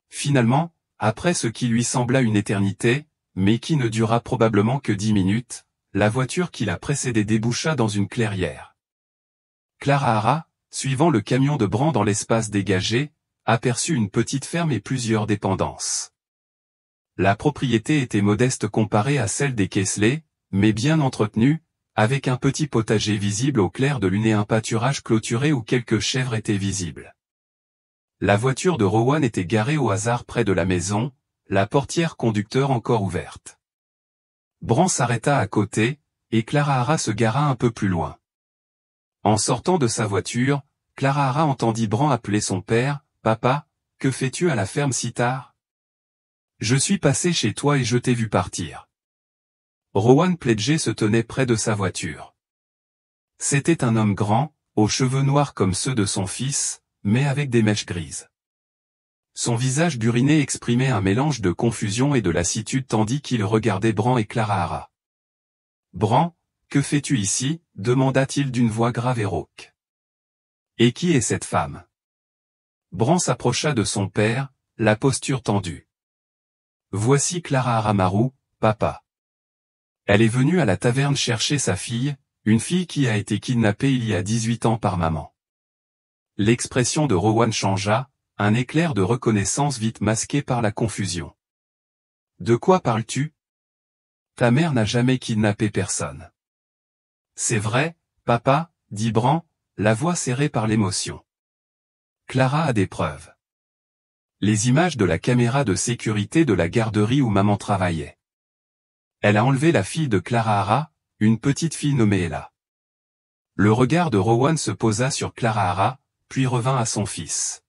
Speaker 1: Finalement, après ce qui lui sembla une éternité, mais qui ne dura probablement que 10 minutes, la voiture qui la précédait déboucha dans une clairière. Clara Hara, suivant le camion de Bran dans l'espace dégagé, aperçut une petite ferme et plusieurs dépendances. La propriété était modeste comparée à celle des Kessler, mais bien entretenue, avec un petit potager visible au clair de lune et un pâturage clôturé où quelques chèvres étaient visibles. La voiture de Rowan était garée au hasard près de la maison, la portière conducteur encore ouverte. Bran s'arrêta à côté, et Clara Hara se gara un peu plus loin. En sortant de sa voiture, Clara Hara entendit Bran appeler son père, « Papa, que fais-tu à la ferme si tard ? Je suis passé chez toi et je t'ai vu partir. » Rowan Pledger se tenait près de sa voiture. C'était un homme grand, aux cheveux noirs comme ceux de son fils, mais avec des mèches grises. Son visage buriné exprimait un mélange de confusion et de lassitude tandis qu'il regardait Bran et Clara Hara. « Bran, que fais-tu ici ?» demanda-t-il d'une voix grave et rauque. « Et qui est cette femme ?» Bran s'approcha de son père, la posture tendue. « Voici Clara Hara Marou, papa. Elle est venue à la taverne chercher sa fille, une fille qui a été kidnappée il y a 18 ans par maman. » L'expression de Rowan changea, un éclair de reconnaissance vite masqué par la confusion. « De quoi parles-tu ? Ta mère n'a jamais kidnappé personne. »« C'est vrai, papa, » dit Bran, la voix serrée par l'émotion. « Clara a des preuves. Les images de la caméra de sécurité de la garderie où maman travaillait. Elle a enlevé la fille de Clara Hara, une petite fille nommée Ella. » Le regard de Rowan se posa sur Clara Hara, puis revint à son fils.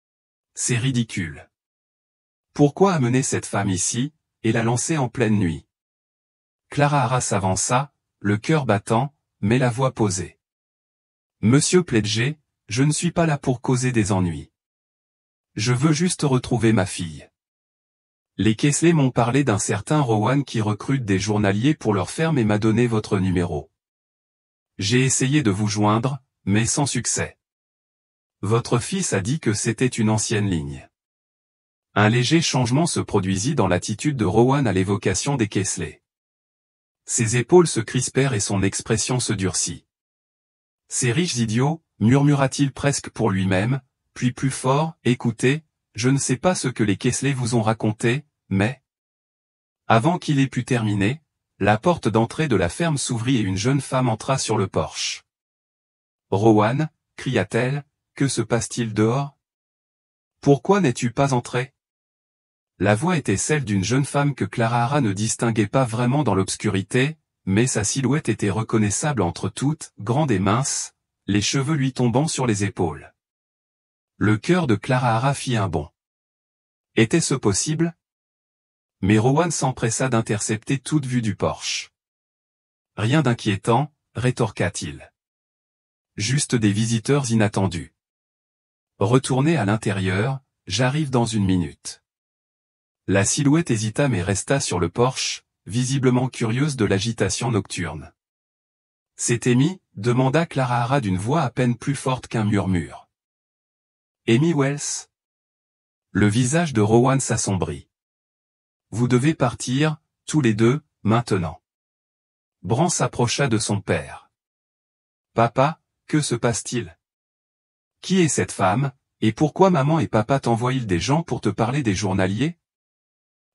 Speaker 1: « C'est ridicule. Pourquoi amener cette femme ici, et la lancer en pleine nuit ?» Clara Hara s'avança, le cœur battant, mais la voix posée. « Monsieur Pledger, je ne suis pas là pour causer des ennuis. Je veux juste retrouver ma fille. Les Kessler m'ont parlé d'un certain Rowan qui recrute des journaliers pour leur ferme et m'a donné votre numéro. J'ai essayé de vous joindre, mais sans succès. Votre fils a dit que c'était une ancienne ligne. » Un léger changement se produisit dans l'attitude de Rowan à l'évocation des Kessler. Ses épaules se crispèrent et son expression se durcit. « Ces riches idiots, » murmura-t-il presque pour lui-même, puis plus fort, « écoutez, je ne sais pas ce que les Kessler vous ont raconté, mais... » Avant qu'il ait pu terminer, la porte d'entrée de la ferme s'ouvrit et une jeune femme entra sur le porche. « Rowan, » cria-t-elle, « que se passe-t-il dehors ? Pourquoi n'es-tu pas entré ?» La voix était celle d'une jeune femme que Clara Hara ne distinguait pas vraiment dans l'obscurité, mais sa silhouette était reconnaissable entre toutes, grande et mince, les cheveux lui tombant sur les épaules. Le cœur de Clara Hara fit un bond. Était-ce possible ? Mais Rowan s'empressa d'intercepter toute vue du porche. « Rien d'inquiétant, » rétorqua-t-il. « Juste des visiteurs inattendus. Retournez à l'intérieur, j'arrive dans une minute. » La silhouette hésita mais resta sur le porche, visiblement curieuse de l'agitation nocturne. « C'est Amy ?» demanda Clara Hara d'une voix à peine plus forte qu'un murmure. « Amy Wells ?» Le visage de Rowan s'assombrit. « Vous devez partir, tous les deux, maintenant. » Bran s'approcha de son père. « Papa, que se passe-t-il ? Qui est cette femme, et pourquoi maman et papa t'envoient-ils des gens pour te parler des journaliers ?»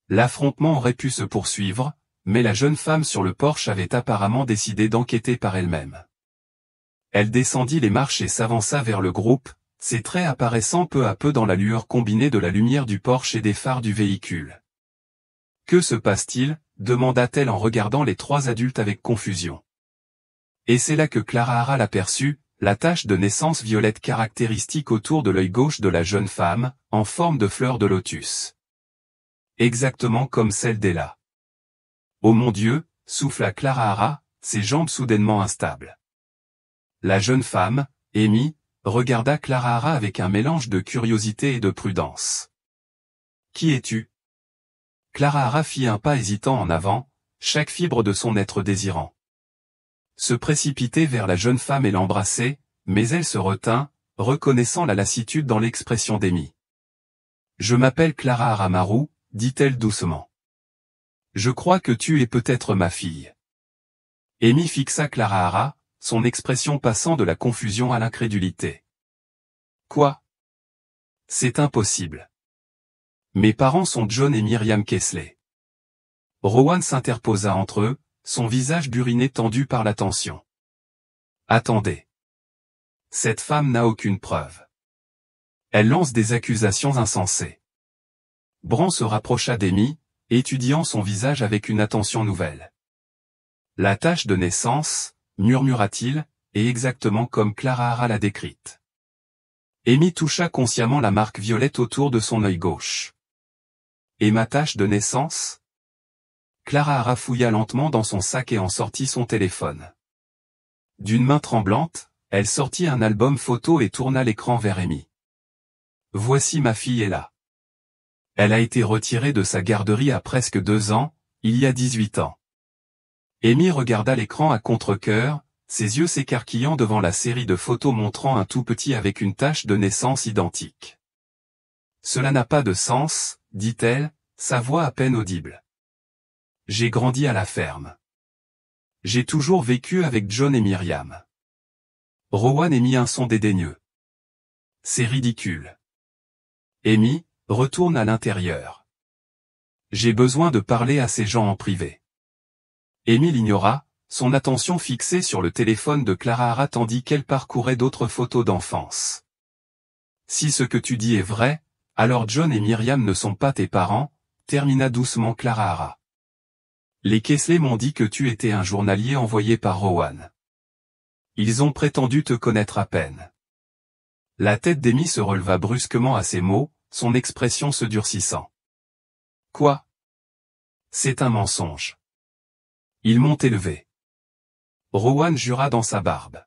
Speaker 1: L'affrontement aurait pu se poursuivre, mais la jeune femme sur le porche avait apparemment décidé d'enquêter par elle-même. Elle descendit les marches et s'avança vers le groupe, ses traits apparaissant peu à peu dans la lueur combinée de la lumière du porche et des phares du véhicule. « Que se passe-t-il ? » demanda-t-elle en regardant les trois adultes avec confusion. Et c'est là que Clara Hara l'aperçut, la tache de naissance violette caractéristique autour de l'œil gauche de la jeune femme, en forme de fleur de lotus. Exactement comme celle d'Ella. « Oh mon Dieu !» souffla Clara Hara, ses jambes soudainement instables. La jeune femme, Amy, regarda Clara Hara avec un mélange de curiosité et de prudence. « Qui es-tu » Clara Hara fit un pas hésitant en avant, chaque fibre de son être désirant. Se précipiter vers la jeune femme et l'embrasser, mais elle se retint, reconnaissant la lassitude dans l'expression d'Amy. « Je m'appelle Clara Hara Marou, » dit-elle doucement. « Je crois que tu es peut-être ma fille. » Amy fixa Clara Hara, son expression passant de la confusion à l'incrédulité. « Quoi ? C'est impossible. Mes parents sont John et Myriam Kessler. » Rowan s'interposa entre eux, son visage buriné tendu par la tension. Attendez. Cette femme n'a aucune preuve. Elle lance des accusations insensées. Bran se rapprocha d'Amy, étudiant son visage avec une attention nouvelle. La tache de naissance, murmura-t-il, est exactement comme Clara Hara l'a décrite. Amy toucha consciemment la marque violette autour de son œil gauche. Et ma tache de naissance? Clara Hara fouilla lentement dans son sac et en sortit son téléphone. D'une main tremblante, elle sortit un album photo et tourna l'écran vers Amy. Voici ma fille est là. Elle a été retirée de sa garderie à presque 2 ans, il y a 18 ans. Amy regarda l'écran à contre-cœur, ses yeux s'écarquillant devant la série de photos montrant un tout petit avec une tache de naissance identique. Cela n'a pas de sens, dit-elle, sa voix à peine audible. J'ai grandi à la ferme. J'ai toujours vécu avec John et Myriam. Rowan émit un son dédaigneux. C'est ridicule. Amy, retourne à l'intérieur. J'ai besoin de parler à ces gens en privé. Amy l'ignora, son attention fixée sur le téléphone de Clara Hara tandis qu'elle parcourait d'autres photos d'enfance. Si ce que tu dis est vrai, alors John et Myriam ne sont pas tes parents, termina doucement Clara Hara. Les Kessler m'ont dit que tu étais un journalier envoyé par Rowan. Ils ont prétendu te connaître à peine. La tête d'Amy se releva brusquement à ces mots, son expression se durcissant. Quoi? C'est un mensonge. Ils m'ont élevé. Rowan jura dans sa barbe.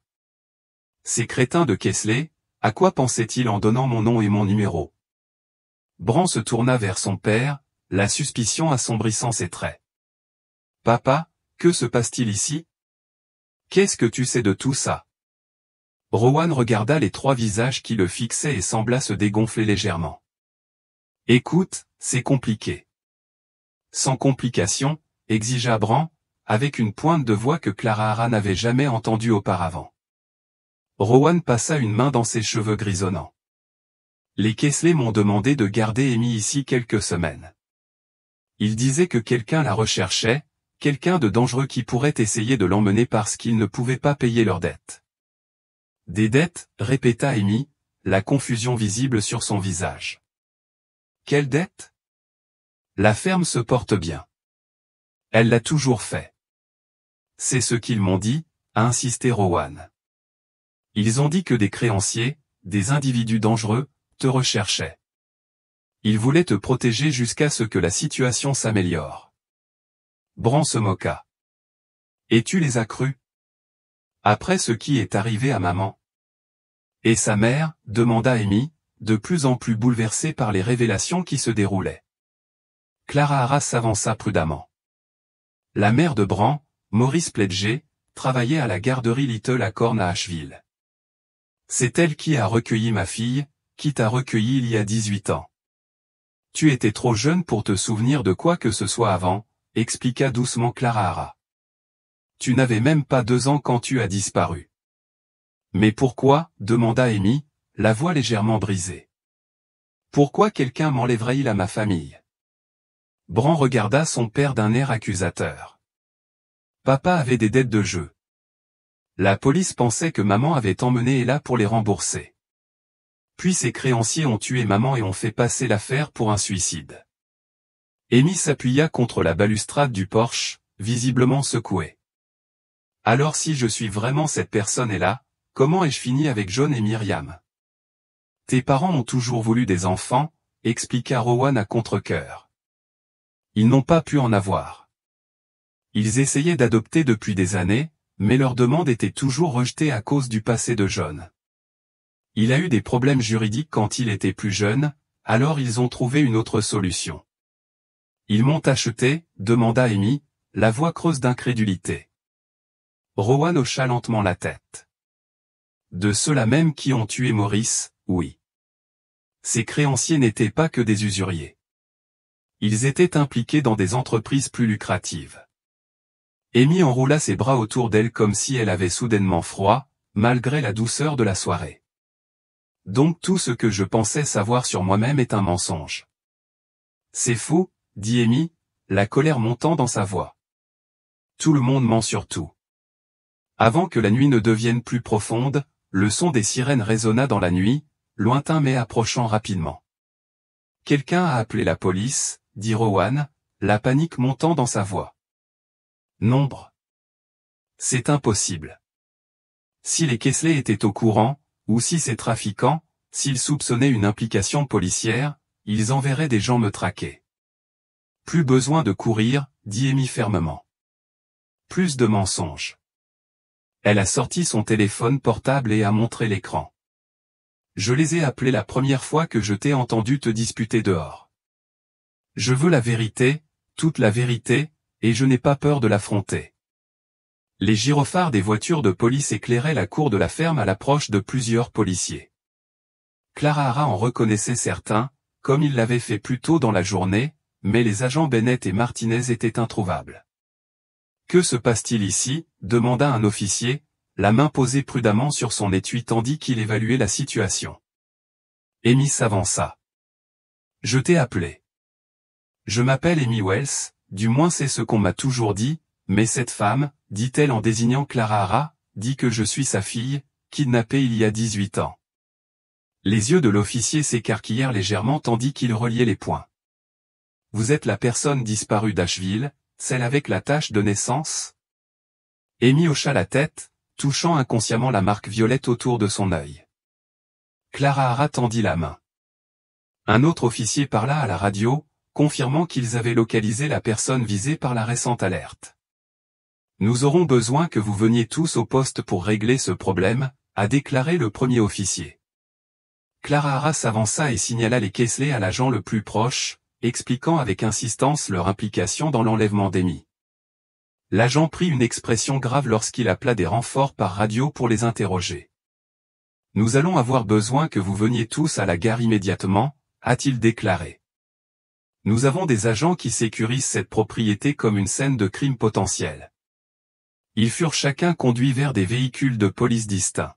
Speaker 1: Ces crétins de Kessler, à quoi pensaient-ils en donnant mon nom et mon numéro? Bran se tourna vers son père, la suspicion assombrissant ses traits. Papa, que se passe-t-il ici? Qu'est-ce que tu sais de tout ça? Rowan regarda les 3 visages qui le fixaient et sembla se dégonfler légèrement. Écoute, c'est compliqué. Sans complication, exigea Bran, avec une pointe de voix que Clara Hara n'avait jamais entendue auparavant. Rowan passa une main dans ses cheveux grisonnants. Les Kessler m'ont demandé de garder Amy ici quelques semaines. Ils disaient que quelqu'un la recherchait, quelqu'un de dangereux qui pourrait essayer de l'emmener parce qu'ils ne pouvaient pas payer leurs dettes. Des dettes, répéta Amy, la confusion visible sur son visage. Quelle dette? La ferme se porte bien. Elle l'a toujours fait. C'est ce qu'ils m'ont dit, a insisté Rowan. Ils ont dit que des créanciers, des individus dangereux, te recherchaient. Ils voulaient te protéger jusqu'à ce que la situation s'améliore. Bran se moqua. Et tu les as crus? Après ce qui est arrivé à maman. Et sa mère, demanda Amy, de plus en plus bouleversée par les révélations qui se déroulaient. Clara Hara s'avança prudemment. La mère de Bran, Maurice Pledger, travaillait à la garderie Little Acorn à Asheville. C'est elle qui a recueilli ma fille, qui t'a recueilli il y a 18 ans. Tu étais trop jeune pour te souvenir de quoi que ce soit avant, expliqua doucement Clara Hara. Tu n'avais même pas 2 ans quand tu as disparu. Mais pourquoi, demanda Amy, la voix légèrement brisée. Pourquoi quelqu'un m'enlèverait-il à ma famille? Bran regarda son père d'un air accusateur. Papa avait des dettes de jeu. La police pensait que maman avait emmené Ella pour les rembourser. Puis ses créanciers ont tué maman et ont fait passer l'affaire pour un suicide. Amy s'appuya contre la balustrade du porche, visiblement secouée. Alors si je suis vraiment cette personne-là, comment ai-je fini avec John et Myriam? Tes parents ont toujours voulu des enfants, expliqua Rowan à contre-cœur. Ils n'ont pas pu en avoir. Ils essayaient d'adopter depuis des années, mais leur demande était toujours rejetée à cause du passé de John. Il a eu des problèmes juridiques quand il était plus jeune, alors ils ont trouvé une autre solution. Ils m'ont acheté, demanda Amy, la voix creuse d'incrédulité. Rowan hocha lentement la tête. De ceux-là même qui ont tué Maurice, oui. Ces créanciers n'étaient pas que des usuriers. Ils étaient impliqués dans des entreprises plus lucratives. Amy enroula ses bras autour d'elle comme si elle avait soudainement froid, malgré la douceur de la soirée. Donc tout ce que je pensais savoir sur moi-même est un mensonge. C'est faux, dit Amy, la colère montant dans sa voix. Tout le monde ment sur tout. Avant que la nuit ne devienne plus profonde, le son des sirènes résonna dans la nuit, lointain mais approchant rapidement. Quelqu'un a appelé la police, dit Rowan, la panique montant dans sa voix. Nombre. C'est impossible. Si les Kingsley étaient au courant, ou si ces trafiquants, s'ils soupçonnaient une implication policière, ils enverraient des gens me traquer. Plus besoin de courir, dit Amy fermement. Plus de mensonges. Elle a sorti son téléphone portable et a montré l'écran. Je les ai appelés la première fois que je t'ai entendu te disputer dehors. Je veux la vérité, toute la vérité, et je n'ai pas peur de l'affronter. Les gyrophares des voitures de police éclairaient la cour de la ferme à l'approche de plusieurs policiers. Clara Hara en reconnaissait certains, comme il l'avait fait plus tôt dans la journée, mais les agents Bennett et Martinez étaient introuvables. Que se passe-t-il ici ? Demanda un officier, la main posée prudemment sur son étui tandis qu'il évaluait la situation. Amy s'avança. Je t'ai appelé. Je m'appelle Amy Wells, du moins c'est ce qu'on m'a toujours dit, mais cette femme, dit-elle en désignant Clara Hara, dit que je suis sa fille, kidnappée il y a 18 ans. Les yeux de l'officier s'écarquillèrent légèrement tandis qu'il reliait les poings. Vous êtes la personne disparue d'Asheville, celle avec la tache de naissance ? Amy hocha la tête, touchant inconsciemment la marque violette autour de son œil. Clara Hara tendit la main. Un autre officier parla à la radio, confirmant qu'ils avaient localisé la personne visée par la récente alerte. Nous aurons besoin que vous veniez tous au poste pour régler ce problème, a déclaré le premier officier. Clara Hara s'avança et signala les Kingsley à l'agent le plus proche, expliquant avec insistance leur implication dans l'enlèvement d'Amy. L'agent prit une expression grave lorsqu'il appela des renforts par radio pour les interroger. Nous allons avoir besoin que vous veniez tous à la gare immédiatement, a-t-il déclaré. Nous avons des agents qui sécurisent cette propriété comme une scène de crime potentiel. Ils furent chacun conduits vers des véhicules de police distincts.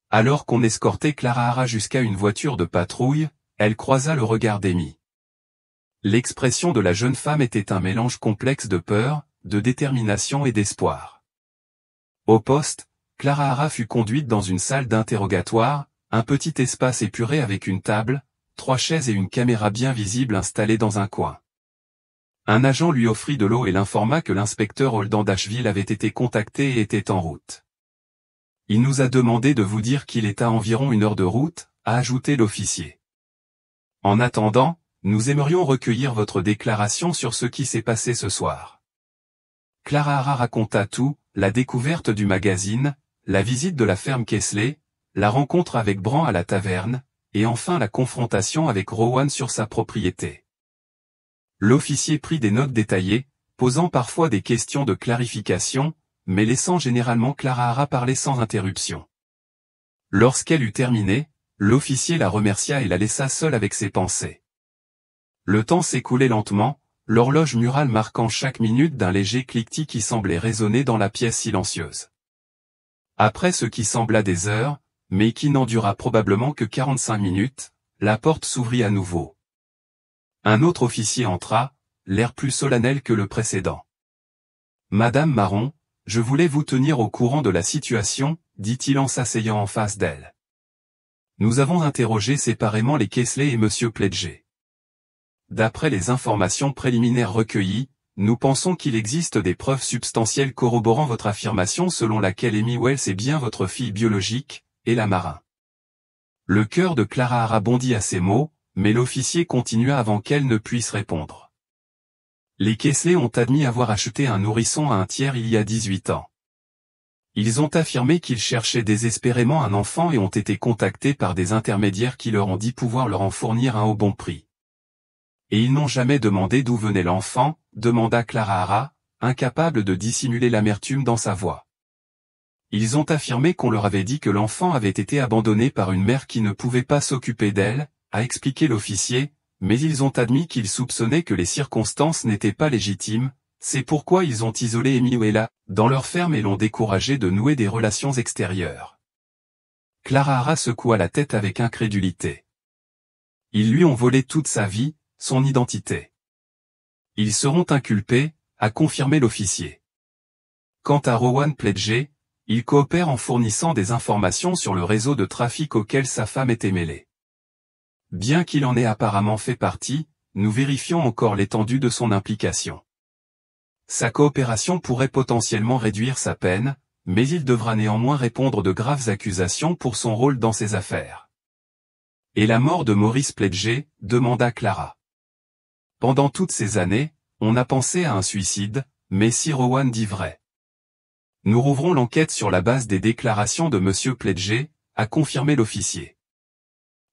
Speaker 1: Alors qu'on escortait Clara Hara jusqu'à une voiture de patrouille, elle croisa le regard d'Amy. L'expression de la jeune femme était un mélange complexe de peur, de détermination et d'espoir. Au poste, Clara Hara fut conduite dans une salle d'interrogatoire, un petit espace épuré avec une table, 3 chaises et une caméra bien visible installée dans un coin. Un agent lui offrit de l'eau et l'informa que l'inspecteur Holden d'Asheville avait été contacté et était en route. Il nous a demandé de vous dire qu'il est à environ 1 heure de route, a ajouté l'officier. En attendant, nous aimerions recueillir votre déclaration sur ce qui s'est passé ce soir. Clara Hara raconta tout, la découverte du magazine, la visite de la ferme Kingsley, la rencontre avec Bran à la taverne, et enfin la confrontation avec Rowan sur sa propriété. L'officier prit des notes détaillées, posant parfois des questions de clarification, mais laissant généralement Clara Hara parler sans interruption. Lorsqu'elle eut terminé, l'officier la remercia et la laissa seule avec ses pensées. Le temps s'écoulait lentement, l'horloge murale marquant chaque minute d'un léger cliquetis qui semblait résonner dans la pièce silencieuse. Après ce qui sembla des heures, mais qui n'en dura probablement que 45 minutes, la porte s'ouvrit à nouveau. Un autre officier entra, l'air plus solennel que le précédent. « Madame Marron, je voulais vous tenir au courant de la situation, dit-il en s'asseyant en face d'elle. Nous avons interrogé séparément les Kingsley et Monsieur Pledger. D'après les informations préliminaires recueillies, nous pensons qu'il existe des preuves substantielles corroborant votre affirmation selon laquelle Amy Wells est bien votre fille biologique, et la marin. » Le cœur de Clara Hara bondit à ces mots, mais l'officier continua avant qu'elle ne puisse répondre. Les Kingsley ont admis avoir acheté un nourrisson à un tiers il y a 18 ans. Ils ont affirmé qu'ils cherchaient désespérément un enfant et ont été contactés par des intermédiaires qui leur ont dit pouvoir leur en fournir un au bon prix. Et ils n'ont jamais demandé d'où venait l'enfant, demanda Clara Hara, incapable de dissimuler l'amertume dans sa voix. Ils ont affirmé qu'on leur avait dit que l'enfant avait été abandonné par une mère qui ne pouvait pas s'occuper d'elle, a expliqué l'officier, mais ils ont admis qu'ils soupçonnaient que les circonstances n'étaient pas légitimes, c'est pourquoi ils ont isolé Amy Wells dans leur ferme et l'ont découragé de nouer des relations extérieures. Clara Hara secoua la tête avec incrédulité. Ils lui ont volé toute sa vie, son identité. Ils seront inculpés, a confirmé l'officier. Quant à Rowan Pledger, il coopère en fournissant des informations sur le réseau de trafic auquel sa femme était mêlée. Bien qu'il en ait apparemment fait partie, nous vérifions encore l'étendue de son implication. Sa coopération pourrait potentiellement réduire sa peine, mais il devra néanmoins répondre de graves accusations pour son rôle dans ces affaires. Et la mort de Maurice Pledger, demanda Clara. Pendant toutes ces années, on a pensé à un suicide, mais si Rowan dit vrai. Nous rouvrons l'enquête sur la base des déclarations de M. Pledger, a confirmé l'officier.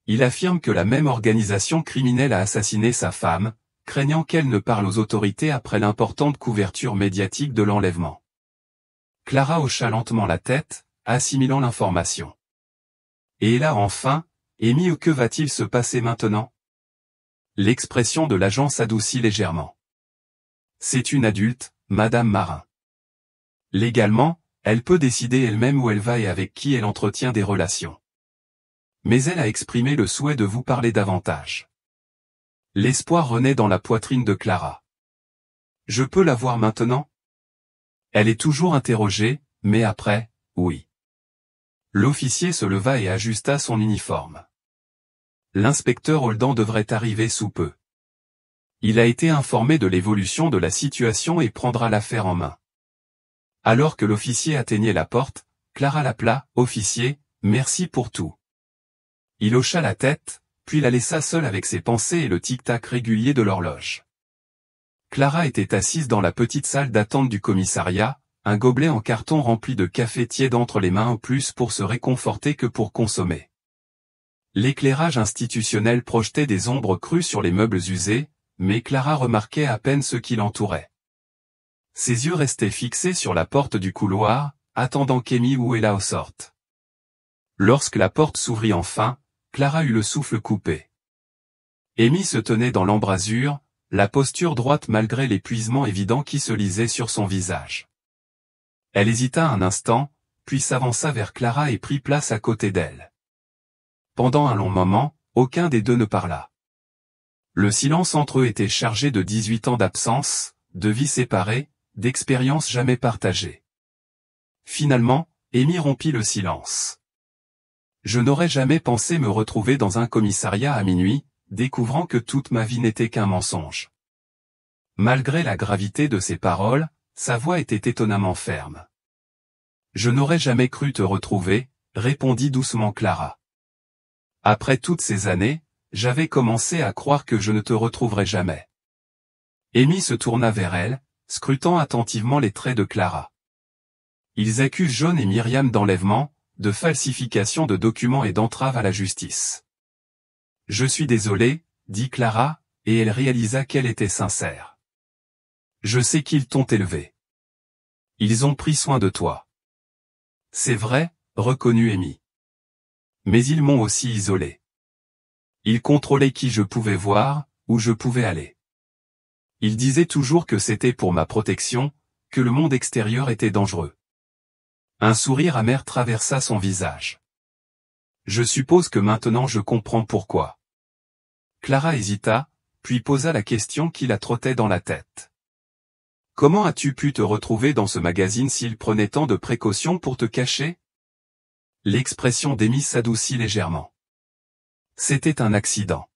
Speaker 1: Il affirme que la même organisation criminelle a assassiné sa femme, craignant qu'elle ne parle aux autorités après l'importante couverture médiatique de l'enlèvement. Clara hocha lentement la tête, assimilant l'information. Et là enfin, Amy, que va-t-il se passer maintenant? L'expression de l'agent s'adoucit légèrement. C'est une adulte, Madame Marin. Légalement, elle peut décider elle-même où elle va et avec qui elle entretient des relations. Mais elle a exprimé le souhait de vous parler davantage. L'espoir renaît dans la poitrine de Clara. Je peux la voir maintenant? Elle est toujours interrogée, mais après, oui. L'officier se leva et ajusta son uniforme. L'inspecteur Holden devrait arriver sous peu. Il a été informé de l'évolution de la situation et prendra l'affaire en main. Alors que l'officier atteignait la porte, Clara l'appela, « Officier, merci pour tout. » Il hocha la tête, puis la laissa seule avec ses pensées et le tic-tac régulier de l'horloge. Clara était assise dans la petite salle d'attente du commissariat, un gobelet en carton rempli de café tiède entre les mains, plus pour se réconforter que pour consommer. L'éclairage institutionnel projetait des ombres crues sur les meubles usés, mais Clara remarquait à peine ce qui l'entourait. Ses yeux restaient fixés sur la porte du couloir, attendant qu'Amy ou Ella sortent. Lorsque la porte s'ouvrit enfin, Clara eut le souffle coupé. Amy se tenait dans l'embrasure, la posture droite malgré l'épuisement évident qui se lisait sur son visage. Elle hésita un instant, puis s'avança vers Clara et prit place à côté d'elle. Pendant un long moment, aucun des deux ne parla. Le silence entre eux était chargé de 18 ans d'absence, de vie séparée, d'expériences jamais partagées. Finalement, Amy rompit le silence. Je n'aurais jamais pensé me retrouver dans un commissariat à minuit, découvrant que toute ma vie n'était qu'un mensonge. Malgré la gravité de ses paroles, sa voix était étonnamment ferme. Je n'aurais jamais cru te retrouver, répondit doucement Clara. Après toutes ces années, j'avais commencé à croire que je ne te retrouverais jamais. Amy se tourna vers elle, scrutant attentivement les traits de Clara. Ils accusent John et Myriam d'enlèvement, de falsification de documents et d'entrave à la justice. Je suis désolé, dit Clara, et elle réalisa qu'elle était sincère. Je sais qu'ils t'ont élevé. Ils ont pris soin de toi. C'est vrai, reconnut Amy. Mais ils m'ont aussi isolé. Ils contrôlaient qui je pouvais voir, où je pouvais aller. Ils disaient toujours que c'était pour ma protection, que le monde extérieur était dangereux. Un sourire amer traversa son visage. Je suppose que maintenant je comprends pourquoi. Clara hésita, puis posa la question qui la trottait dans la tête. Comment as-tu pu te retrouver dans ce magazine s'il prenait tant de précautions pour te cacher? L'expression d'Amy s'adoucit légèrement. C'était un accident.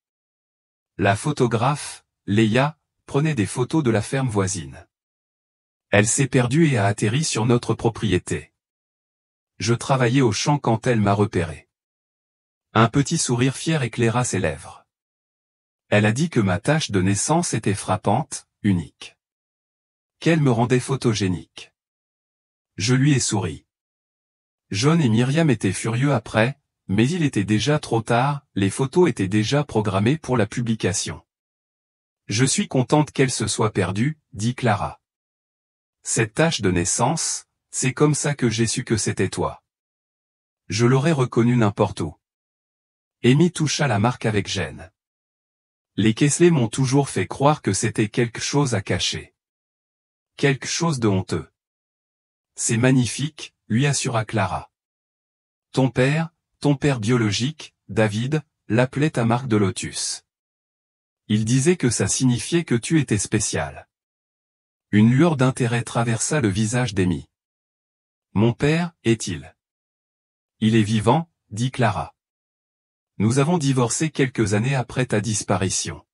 Speaker 1: La photographe, Leia, prenait des photos de la ferme voisine. Elle s'est perdue et a atterri sur notre propriété. Je travaillais au champ quand elle m'a repéré. Un petit sourire fier éclaira ses lèvres. Elle a dit que ma tache de naissance était frappante, unique. Qu'elle me rendait photogénique. Je lui ai souri. John et Myriam étaient furieux après, mais il était déjà trop tard, les photos étaient déjà programmées pour la publication. Je suis contente qu'elle se soit perdue, dit Clara. Cette tache de naissance, c'est comme ça que j'ai su que c'était toi. Je l'aurais reconnu n'importe où. Amy toucha la marque avec gêne. Les Kessler m'ont toujours fait croire que c'était quelque chose à cacher. Quelque chose de honteux. C'est magnifique, lui assura Clara. Ton père biologique, David, l'appelait ta marque de lotus. Il disait que ça signifiait que tu étais spécial. Une lueur d'intérêt traversa le visage d'Amy. Mon père, est-il? Il est vivant, dit Clara. Nous avons divorcé quelques années après ta disparition.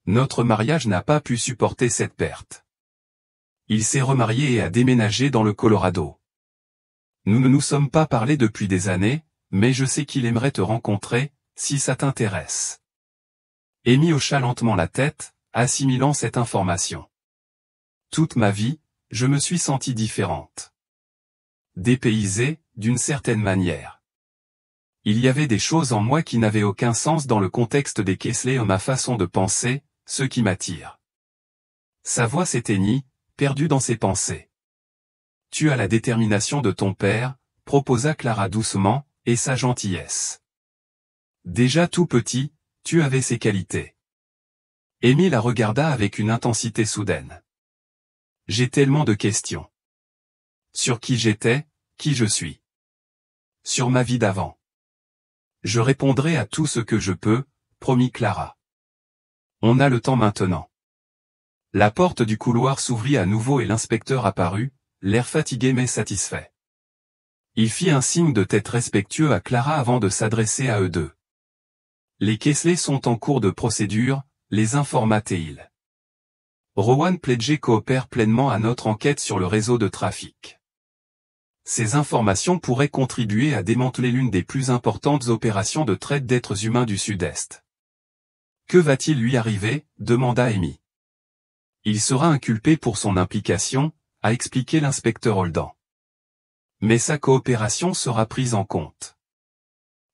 Speaker 1: Notre mariage n'a pas pu supporter cette perte. Il s'est remarié et a déménagé dans le Colorado. Nous ne nous sommes pas parlé depuis des années, mais je sais qu'il aimerait te rencontrer, si ça t'intéresse. Amy hocha lentement la tête, assimilant cette information. Toute ma vie, je me suis sentie différente. Dépaysée, d'une certaine manière. Il y avait des choses en moi qui n'avaient aucun sens dans le contexte des Kessler et ma façon de penser, ce qui m'attire. Sa voix s'éteignit, perdue dans ses pensées. Tu as la détermination de ton père, proposa Clara doucement, et sa gentillesse. Déjà tout petit, tu avais ces qualités. Amy la regarda avec une intensité soudaine. J'ai tellement de questions. Sur qui j'étais, qui je suis. Sur ma vie d'avant. Je répondrai à tout ce que je peux, promit Clara. On a le temps maintenant. La porte du couloir s'ouvrit à nouveau et l'inspecteur apparut, l'air fatigué mais satisfait. Il fit un signe de tête respectueux à Clara avant de s'adresser à eux deux. Les Kessler sont en cours de procédure, les informa-t-il. Rowan Pledger coopère pleinement à notre enquête sur le réseau de trafic. Ces informations pourraient contribuer à démanteler l'une des plus importantes opérations de traite d'êtres humains du Sud-Est. Que va-t-il lui arriver, demanda Amy. Il sera inculpé pour son implication, a expliqué l'inspecteur Holden. Mais sa coopération sera prise en compte.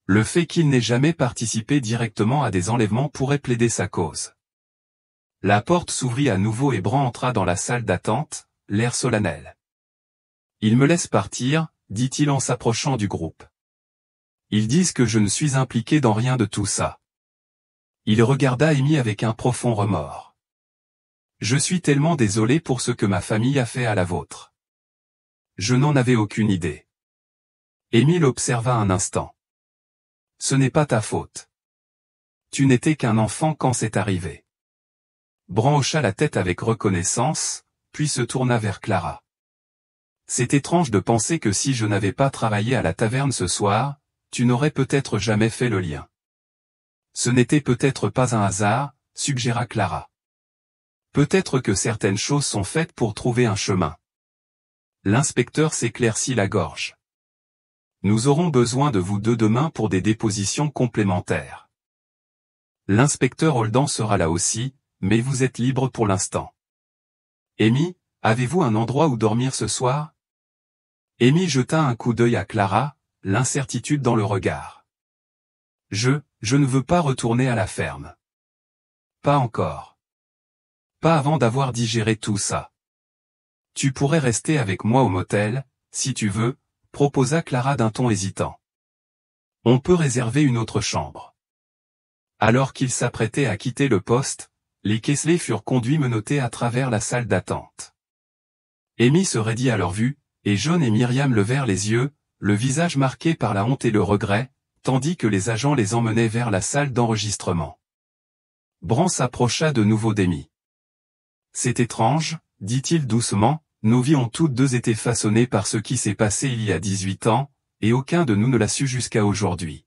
Speaker 1: Le fait qu'il n'ait jamais participé directement à des enlèvements pourrait plaider sa cause. La porte s'ouvrit à nouveau et Bran entra dans la salle d'attente, l'air solennel. Il me laisse partir, dit-il en s'approchant du groupe. Ils disent que je ne suis impliqué dans rien de tout ça. Il regarda Amy avec un profond remords. Je suis tellement désolé pour ce que ma famille a fait à la vôtre. Je n'en avais aucune idée. Amy l'observa un instant. Ce n'est pas ta faute. Tu n'étais qu'un enfant quand c'est arrivé. Bran hocha la tête avec reconnaissance, puis se tourna vers Clara. C'est étrange de penser que si je n'avais pas travaillé à la taverne ce soir, tu n'aurais peut-être jamais fait le lien. Ce n'était peut-être pas un hasard, suggéra Clara. Peut-être que certaines choses sont faites pour trouver un chemin. L'inspecteur s'éclaircit la gorge. Nous aurons besoin de vous deux demain pour des dépositions complémentaires. L'inspecteur Holden sera là aussi, mais vous êtes libre pour l'instant. Amy, avez-vous un endroit où dormir ce soir? Amy jeta un coup d'œil à Clara, l'incertitude dans le regard. Je ne veux pas retourner à la ferme. Pas encore. Pas avant d'avoir digéré tout ça. Tu pourrais rester avec moi au motel, si tu veux, proposa Clara d'un ton hésitant. On peut réserver une autre chambre. Alors qu'ils s'apprêtaient à quitter le poste, les Kessler furent conduits menottés à travers la salle d'attente. Amy se raidit à leur vue, et John et Myriam levèrent les yeux, le visage marqué par la honte et le regret, tandis que les agents les emmenaient vers la salle d'enregistrement. Bran s'approcha de nouveau d'Amy. C'est étrange, dit-il doucement, nos vies ont toutes deux été façonnées par ce qui s'est passé il y a 18 ans, et aucun de nous ne l'a su jusqu'à aujourd'hui.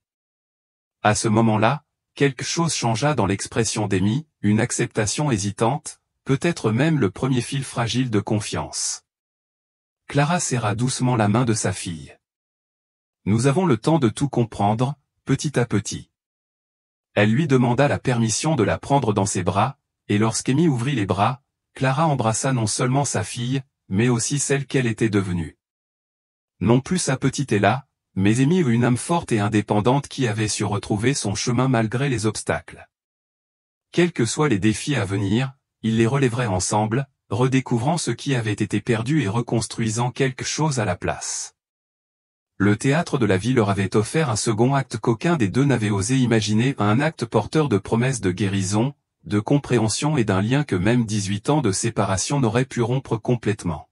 Speaker 1: À ce moment-là, quelque chose changea dans l'expression d'Amy, une acceptation hésitante, peut-être même le premier fil fragile de confiance. Clara serra doucement la main de sa fille. Nous avons le temps de tout comprendre, petit à petit. Elle lui demanda la permission de la prendre dans ses bras, et lorsqu'Amy ouvrit les bras, Clara embrassa non seulement sa fille, mais aussi celle qu'elle était devenue. Non plus sa petite Ella, mais Amy eut une âme forte et indépendante qui avait su retrouver son chemin malgré les obstacles. Quels que soient les défis à venir, ils les relèveraient ensemble, redécouvrant ce qui avait été perdu et reconstruisant quelque chose à la place. Le théâtre de la vie leur avait offert un second acte qu'aucun des deux n'avait osé imaginer, un acte porteur de promesses de guérison, de compréhension et d'un lien que même 18 ans de séparation n'auraient pu rompre complètement.